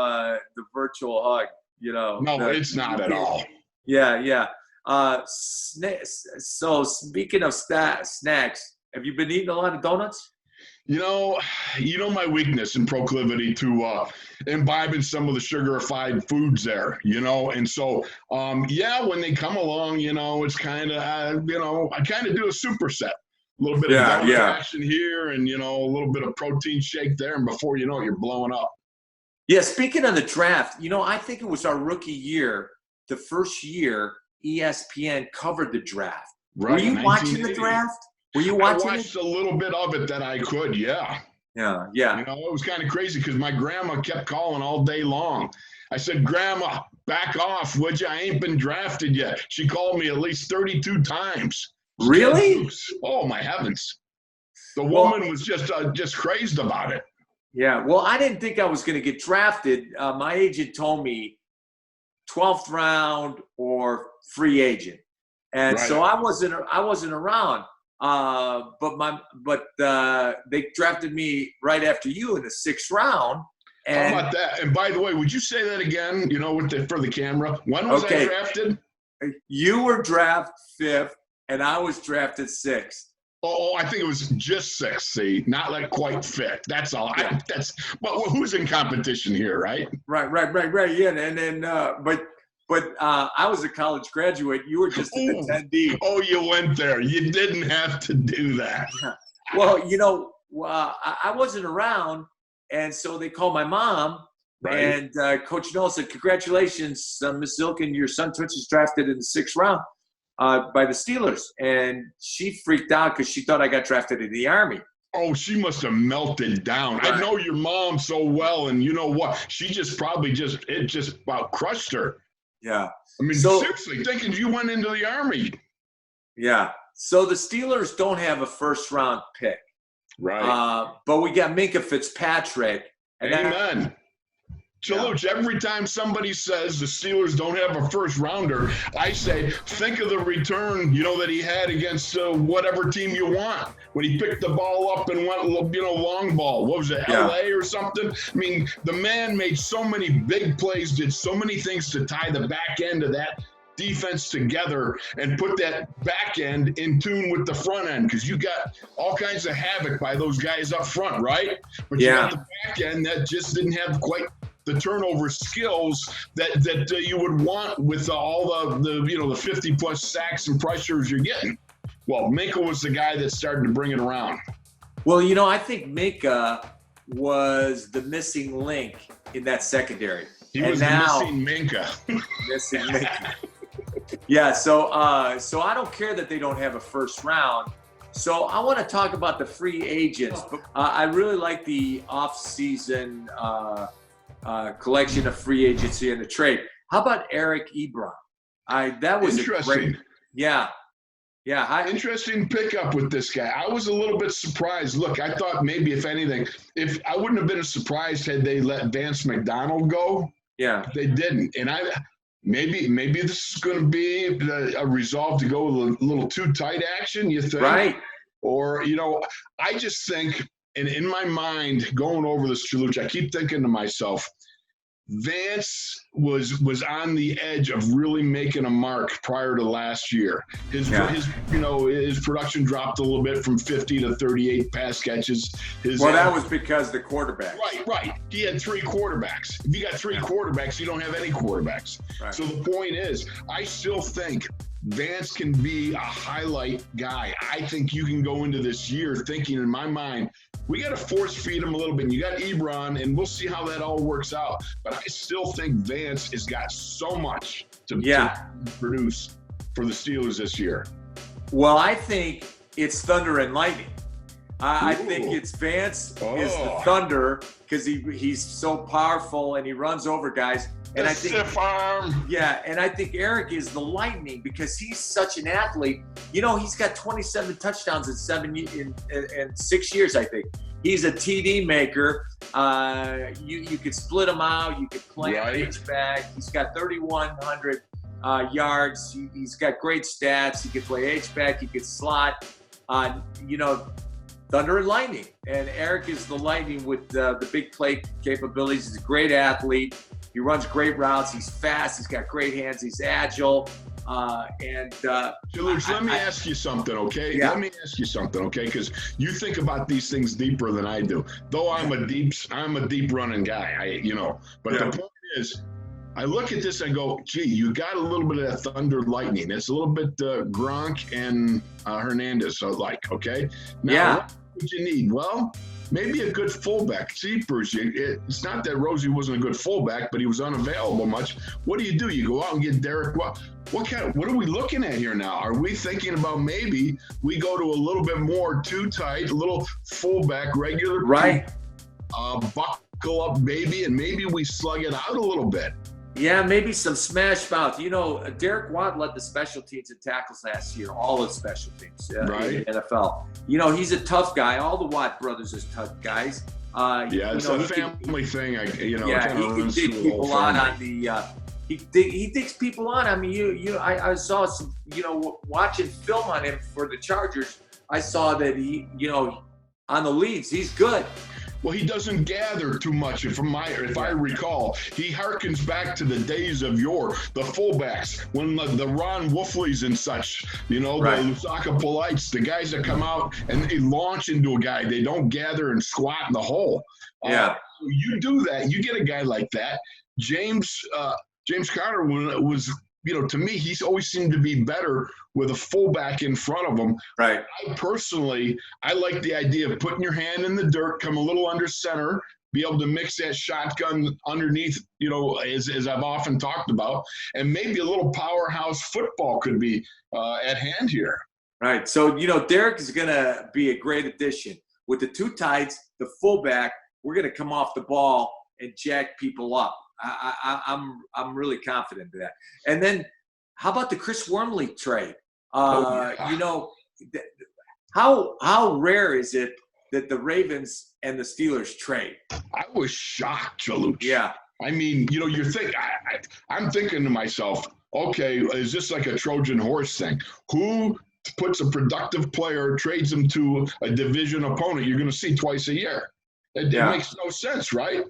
the virtual hug, you know.
No, it's not at all.
Yeah. So speaking of snacks, have you been eating a lot of donuts?
You know my weakness and proclivity to imbibe in some of the sugarified foods there, you know, and so, when they come along, you know, it's kind of, I kind of do a superset. A little bit of action here and, you know, a little bit of protein shake there, and before you know it, you're blowing up.
Yeah, speaking of the draft, you know, I think it was our rookie year, the first year ESPN covered the draft.
Right,
Were you watching the draft? Were you watching
I watched a little bit of it that I could, yeah.
Yeah.
You know, it was kind of crazy because my grandma kept calling all day long. I said, Grandma, back off, would you? I ain't been drafted yet. She called me at least 32 times.
Really?
Oh, my heavens. The woman was just crazed about it.
Yeah. Well, I didn't think I was going to get drafted. My agent told me 12th round or free agent. And so I wasn't around. But they drafted me right after you in the 6th round. And
how about that? And by the way, would you say that again, you know, for the camera? When was I drafted?
You were drafted 5th, and I was drafted 6th.
Oh, I think it was just 6th, see? Not like quite 5th. That's all. Yeah. But who's in competition here, right?
Right. Yeah, and then, but I was a college graduate. You were just an attendee.
Oh, you went there. You didn't have to do that.
Well, you know, I wasn't around, and so they called my mom, and Coach Noel said, "Congratulations, Miss Ilkin, your son Tunch is drafted in the 6th round by the Steelers." And she freaked out because she thought I got drafted in the Army.
Oh, she must have melted down. Right. I know your mom so well, and you know what? She it just about crushed her.
Yeah.
I mean, seriously, thinking you went into the Army.
Yeah. So the Steelers don't have a 1st round pick.
Right.
But we got Minkah Fitzpatrick. And
Amen. Chaluch, every time somebody says the Steelers don't have a 1st rounder, I say, think of the return, you know, that he had against whatever team you want. When he picked the ball up and went, you know, long ball. What was it, LA or something? I mean, the man made so many big plays, did so many things to tie the back end of that defense together and put that back end in tune with the front end, because you got all kinds of havoc by those guys up front, right? But you got the back end that just didn't have quite the turnover skills that you would want with all the you know, the 50 plus sacks and pressures you're getting. Well, Minkah was the guy that started to bring it around.
Well, you know, I think Minkah was the missing link in that secondary.
He was missing Minkah.
Missing Minkah. Yeah, so I don't care that they don't have a 1st round. So I want to talk about the free agents. I really like the off-season collection of free agency and the trade. How about Eric Ebron? That was
interesting.
Yeah.
Interesting pickup with this guy. I was a little bit surprised. Look, I thought maybe if anything, if I wouldn't have been surprised had they let Vance McDonald go.
Yeah,
they didn't, and maybe this is going to be a resolve to go a little too tight action. You think,
right?
Or you know, I just think. And in my mind, going over this, Chaluch, I keep thinking to myself, Vance was on the edge of really making a mark prior to last year. His production dropped a little bit from 50 to 38 pass catches.
That was because the quarterback.
Right. He had 3 quarterbacks. If you got 3 quarterbacks, you don't have any quarterbacks. Right. So the point is, I still think Vance can be a highlight guy. I think you can go into this year thinking, in my mind, we got to force feed him a little bit. You got Ebron, and we'll see how that all works out. But I still think Vance has got so much to produce for the Steelers this year.
Well, I think it's thunder and lightning. I think it's Vance is the thunder because he's so powerful and he runs over guys. And I think
stiff arm.
Yeah, and I think Eric is the lightning because he's such an athlete. You know, he's got 27 touchdowns in 6 years, I think. He's a TD maker. You could split him out. You could play him H-back. He's got 3,100 yards. He's got great stats. He could play H-back. He could slot. You know, thunder and lightning. And Eric is the lightning with the big play capabilities. He's a great athlete. He runs great routes. He's fast. He's got great hands. He's agile.
Chaluch, let me ask you something, okay?
Yeah.
Let me ask you something, okay? Because you think about these things deeper than I do. Though I'm a deep running guy, But the point is, I look at this and go, gee, you got a little bit of that thunder lightning. It's a little bit Gronk and Hernandez, okay? Now, what would you need? Well, maybe a good fullback. See, Bruce, it's not that Rosie wasn't a good fullback, but he was unavailable much. What do? You go out and get Derek. What are we looking at here now? Are we thinking about maybe we go to a little bit more too tight, a little fullback, regular,
right?
Buckle up, baby, and maybe we slug it out a little bit.
Yeah, maybe some smash mouth. You know, Derek Watt led the special teams and tackles last year, all the special teams in the NFL. You know, he's a tough guy. All the Watt brothers are tough guys.
It's a family thing.
He can dig people on the. He digs people on. I mean, I saw some. Watching film on him for the Chargers, I saw that he, on the leads, he's good.
Well, he doesn't gather too much. If I recall, he harkens back to the days of yore, the fullbacks, when the Ron Wolfleys and such, the Lusaka Polites, the guys that come out and they launch into a guy. They don't gather and squat in the hole. You do that, you get a guy like that. James Conner was, to me, he's always seemed to be better with a fullback in front of him.
Right.
I like the idea of putting your hand in the dirt, come a little under center, be able to mix that shotgun underneath, as I've often talked about, and maybe a little powerhouse football could be at hand here.
Right. So, Derek is going to be a great addition. With the two tights, the fullback, we're going to come off the ball and jack people up. I'm really confident in that. And then, how about the Chris Wormley trade? How rare is it that the Ravens and the Steelers trade?
I was shocked, Chaluch.
Yeah.
I mean, you're thinking. I'm thinking to myself, okay, is this like a Trojan horse thing? Who puts a productive player, trades them to a division opponent you're going to see twice a year? It makes no sense, right?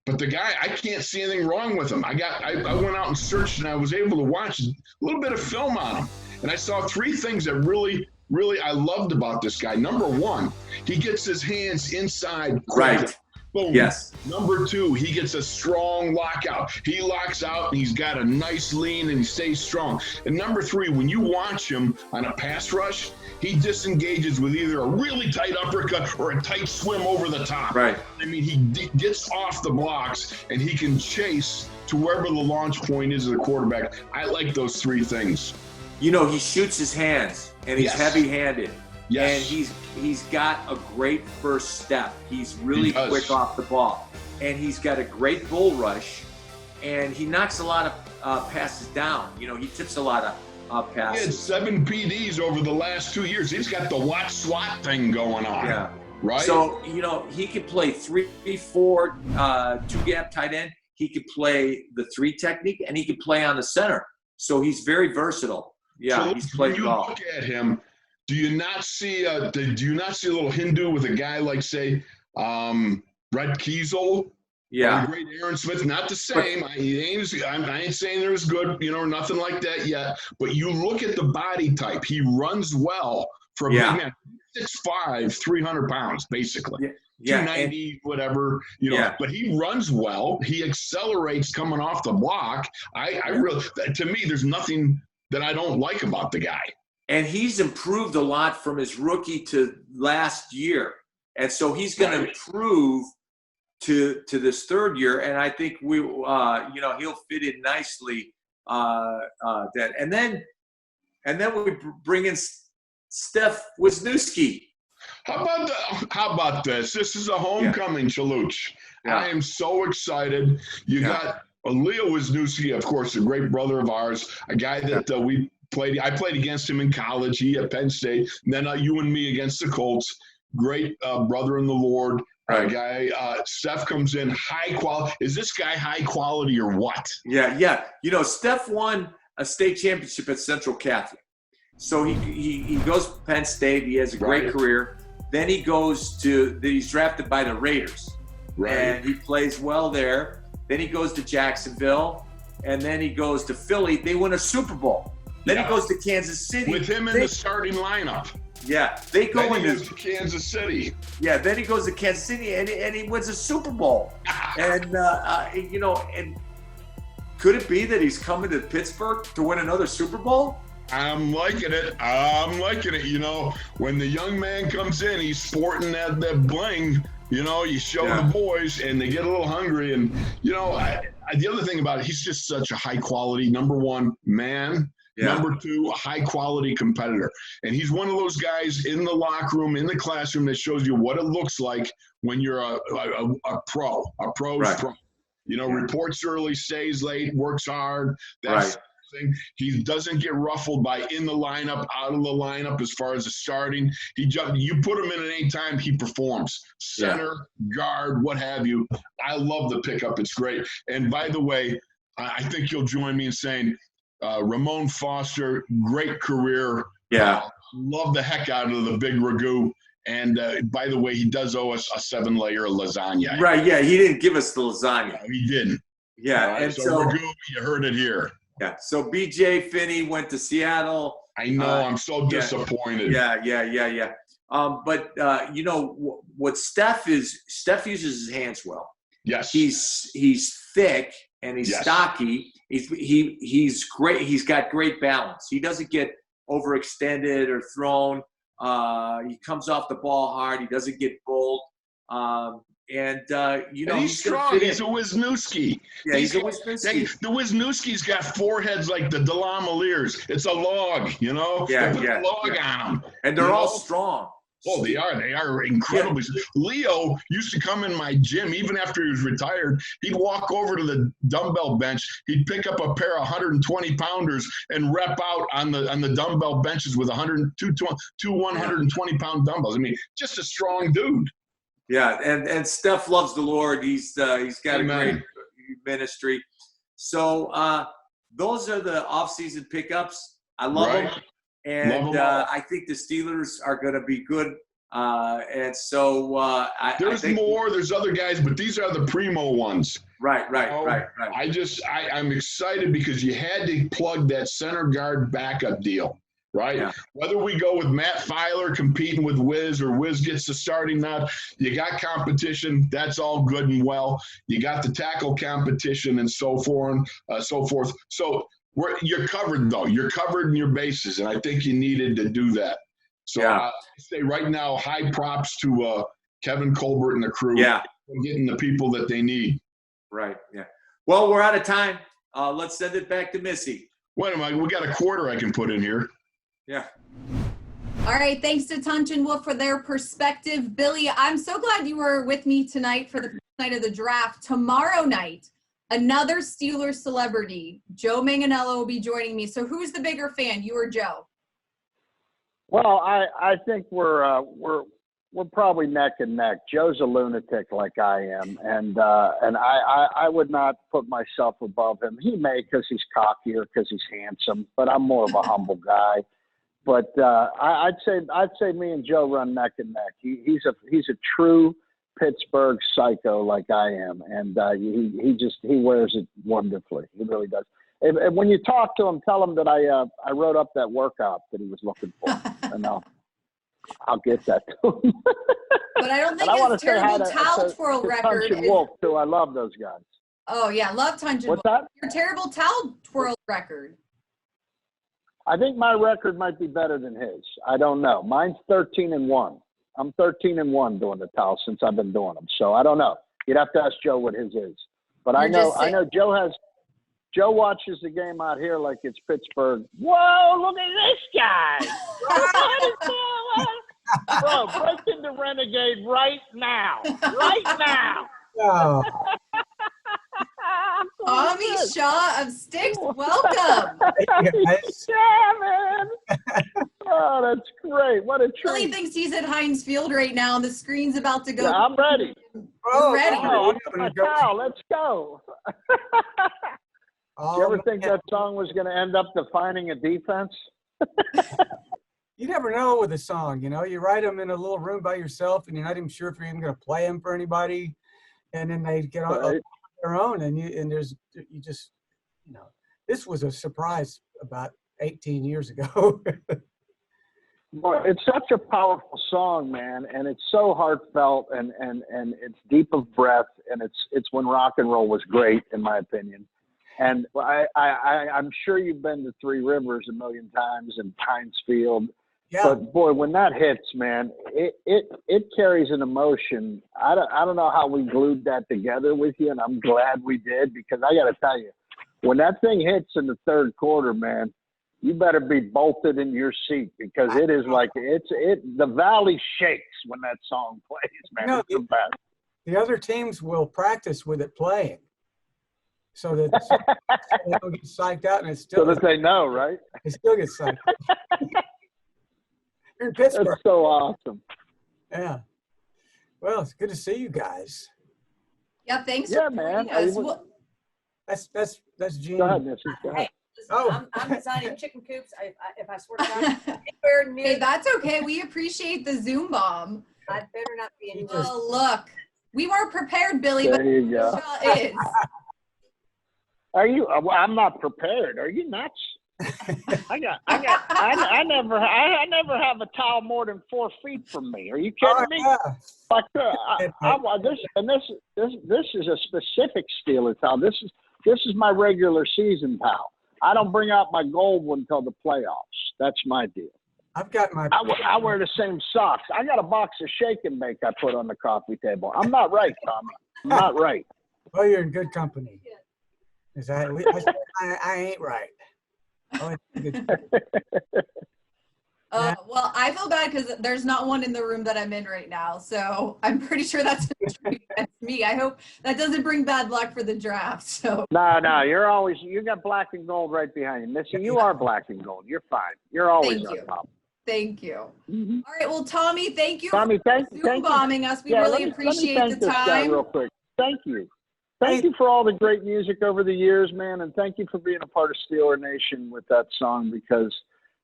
But the guy, I can't see anything wrong with him. I went out and searched, and I was able to watch a little bit of film on him. And I saw three things that really, really I loved about this guy. Number one, he gets his hands inside quick.
Right.
Boom.
Yes.
Number two, he gets a strong lockout. He locks out, and he's got a nice lean, and he stays strong. And number three, when you watch him on a pass rush, he disengages with either a really tight uppercut or a tight swim over the top.
Right.
I mean, he gets off the blocks, and he can chase to wherever the launch point is of the quarterback. I like those three things.
He shoots his hands, and he's heavy-handed. Yes. And he's got a great first step. He's really quick off the ball. And he's got a great bull rush, and he knocks a lot of passes down. He tips a lot of passes.
He had 7 PDs over the last 2 years. He's got the watch SWAT thing going on.
Yeah.
Right?
So, he could play 3-4, two-gap tight end. He could play the 3 technique, and he could play on the center. So he's very versatile. Yeah,
so
he's played well.
Look at him. Do you not see a little Hindu with a guy like, say, Brett Kiesel?
Yeah.
Or the great Aaron Smith? Not the same. I ain't saying they're as good, nothing like that yet. But you look at the body type. He runs well for a big man. 6'5", 300 pounds, basically.
Yeah.
290, whatever, but he runs well. He accelerates coming off the block. I really, to me, there's nothing that I don't like about the guy.
And he's improved a lot from his rookie to last year. And so he's going to improve to this third year. And I think he'll fit in nicely. That. And then we bring in Steph Wisniewski.
How about this? This is a homecoming, Chaluch. Yeah. I am so excited. You got Leo Wisniewski, of course, a great brother of ours, a guy that I played against him in college. He at Penn State. And then you and me against the Colts. Great brother in the Lord. Right. Guy. Steph comes in high quality. Is this guy high quality or what?
Yeah. Steph won a state championship at Central Catholic. So he goes to Penn State. He has a great career. Then he he's drafted by the Raiders. Right. And he plays well there. Then he goes to Jacksonville. And then he goes to Philly. They win a Super Bowl. Then he goes to Kansas City.
With him in the starting lineup.
Yeah. They go
into Kansas City.
Yeah. Then he goes to Kansas City and he wins a Super Bowl. And, and could it be that he's coming to Pittsburgh to win another Super Bowl?
I'm liking it. I'm liking it. You know, when the young man comes in, he's sporting that bling. You know, you show the boys, and they get a little hungry. And you know, the other thing about it, he's just such a high quality number one man. Yeah. Number two, a high quality competitor. And he's one of those guys in the locker room, in the classroom, that shows you what it looks like when you're a pro. A pro's pro. You know, reports early, stays late, works hard. That's thing. He doesn't get ruffled by in the lineup, out of the lineup as far as the starting. You put him in at any time, he performs. Center, guard, what have you. I love the pickup. It's great. And by the way, I think you'll join me in saying Ramon Foster, great career. Yeah. Love the heck out of the big ragu. And by the way, he does owe us a 7-layer lasagna.
Right, yeah. He didn't give us the lasagna.
He didn't.
Yeah.
And so ragu, you heard it here.
Yeah. So BJ Finney went to Seattle.
I know. I'm so disappointed.
Yeah. But you know what Steph uses his hands well.
Yes.
He's thick and he's stocky. He's great. He's got great balance. He doesn't get overextended or thrown. He comes off the ball hard. He doesn't get bold. And
he's strong. He's a Wisniewski.
Yeah, he's a Wisniewski.
The Wisniewski's got foreheads like the Delamaliers. It's a log, you know?
Yeah,
they put a log on them.
And they're all strong.
Oh, they are. They are incredibly. Yeah. Leo used to come in my gym, even after he was retired. He'd walk over to the dumbbell bench. He'd pick up a pair of 120-pounders and rep out on the dumbbell benches with 120-pound dumbbells. I mean, just a strong dude.
Yeah, and Steph loves the Lord. He's got a great ministry. So those are the off-season pickups. I love them. And I think the Steelers are going to be good. And so
there's more. There's other guys, but these are the primo ones.
Right.
I'm excited because you had to plug that center guard backup deal, right? Yeah. Whether we go with Matt Filer competing with Wiz or Wiz gets the starting nod, you got competition. That's all good and well. You got the tackle competition and so forth. So you're covered, though. You're covered in your bases, and I think you needed to do that. So I say right now, high props to Kevin Colbert and the crew.
Yeah.
Getting the people that they need.
Right, yeah. Well, we're out of time. Let's send it back to Missy.
Wait a minute. We got a quarter I can put in here.
Yeah.
All right. Thanks to Tunch and Wolf for their perspective. Billy, I'm so glad you were with me tonight for the first night of the draft. Tomorrow night, another Steelers celebrity, Joe Manganiello, will be joining me. So who's the bigger fan, you or Joe?
Well, I think we're probably neck and neck. Joe's a lunatic like I am, and I would not put myself above him. He may because he's cockier, because he's handsome, but I'm more of a humble guy. But I'd say me and Joe run neck and neck. He's a true Pittsburgh psycho like I am, and he wears it wonderfully. He really does. And when you talk to him, tell him that I wrote up that workout that he was looking for, and I'll get that to him.
But I don't think his terrible towel twirl record.
Tunch and Wolf too. I love those guys.
Oh yeah, love Tunch and Wolf.
What's that?
Your terrible towel twirl record.
I think my record might be better than his. I don't know. Mine's 13-1. I'm 13-1 doing the towel since I've been doing them. So I don't know. You'd have to ask Joe what his is. But I know Joe watches the game out here like it's Pittsburgh. Whoa, look at this guy. Bro, break into Renegade right now. Right now.
Oh.
Tommy Shaw of Sticks, welcome.
Yeah, man. Oh, that's great. What a treat.
Billy thinks he's at Heinz Field right now, and the screen's about to go.
Yeah, I'm ready.
We're ready.
Let's go. Did you ever think that song was going to end up defining a defense?
You never know with a song, you know. You write them in a little room by yourself, and you're not even sure if you're even going to play them for anybody. And then they get on their own, and this was a surprise about 18 years ago.
Well, it's such a powerful song, man, and it's so heartfelt, and it's deep of breath, and it's when rock and roll was great, in my opinion. And I'm sure you've been to Three Rivers a million times and Pines Field.
Yeah.
But boy, when that hits, man, it carries an emotion. I don't know how we glued that together with you, and I'm glad we did, because I got to tell you, when that thing hits in the third quarter, man, you better be bolted in your seat, because it is like the valley shakes when that song plays, man.
No,
it's the best.
The other teams will practice with it playing, so that they don't get psyched out, and it's still
So that they know, right?
They still get psyched out. You're in Pittsburgh.
That's so awesome.
Yeah. Well, it's good to see you guys.
Yeah, thanks.
Yeah,
for
man.
joining us. Well,
That's Gene.
Go ahead, Missi. Go ahead.
I'm designing chicken coops. If I swear to God, anywhere near.
hey, that's okay. We appreciate the Zoom bomb.
I better not be in.
Oh, look. We weren't prepared, Billy,
There
but
you go.
Shaw is.
Are you? Well, I'm not prepared. Are you nuts? I never have a towel more than 4 feet from me. Are you kidding me? Like, this is a specific Steeler towel. This is my regular season towel. I don't bring out my gold one until the playoffs. That's my deal.
I've got my.
I wear the same socks. I got a box of shake and bake I put on the coffee table. I'm not right, Tommy. I'm not right.
Well, you're in good company. I ain't right. Oh,
well, I feel bad because there's not one in the room that I'm in right now. So I'm pretty sure that's me. I hope that doesn't bring bad luck for the draft. So
No, you got black and gold right behind you. Missy, you are black and gold. You're fine. You're always on top.
Thank you. Mm-hmm. All right. Well, Tommy, thank you
for
Zoom bombing us. We really appreciate
let me thank
the
this guy
time.
real quick. Thank you. Thank you for all the great music over the years, man, and thank you for being a part of Steeler Nation with that song, because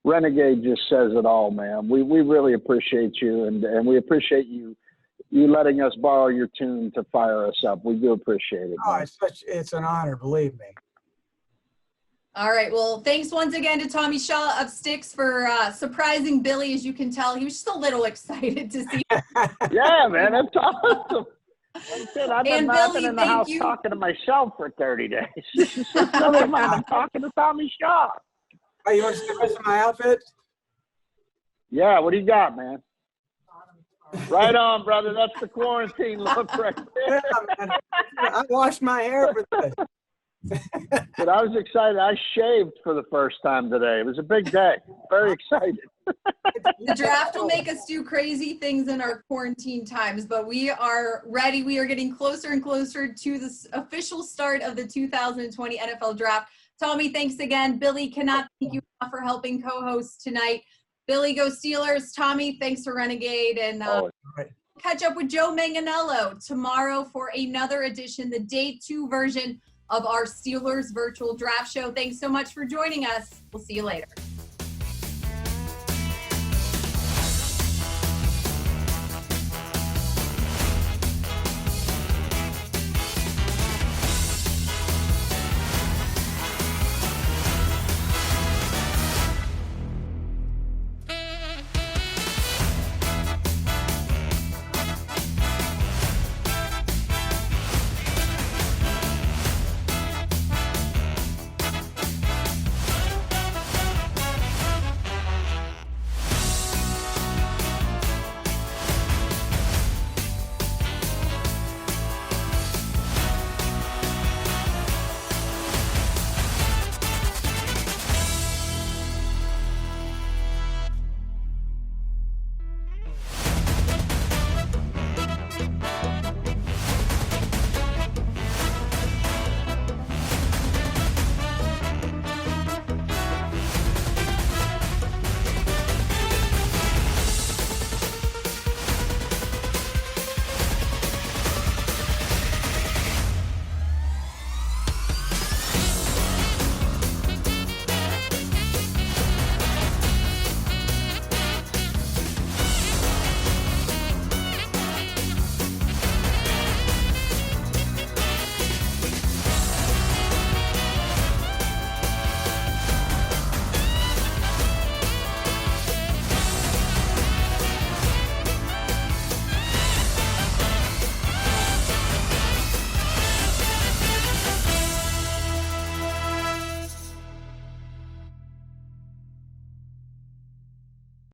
Renegade just says it all, man. We really appreciate you, and we appreciate you letting us borrow your tune to fire us up. We do appreciate it.
Oh, it's an honor, believe me.
All right. Well, thanks once again to Tommy Shaw of Styx for surprising Billy. As you can tell, he was just a little excited to see you.
Yeah, man, that's awesome. I've been
Billy,
in the house talking to myself for 30 days. I'm talking to Tommy Shaw.
Oh, you want to see the rest of my outfit?
Yeah, what do you got, man? Right on, brother. That's the quarantine look right there.
Yeah, man. I washed my hair for this.
But I was excited. I shaved for the first time today. It was a big day. Very excited.
The draft will make us do crazy things in our quarantine times, but we are ready. We are getting closer and closer to the official start of the 2020 NFL Draft. Tommy, thanks again. Billy, cannot thank you enough for helping co-host tonight. Billy, go Steelers. Tommy, thanks for Renegade. And catch up with Joe Manganiello tomorrow for another edition, the Day 2 version of our Steelers virtual draft show. Thanks so much for joining us. We'll see you later.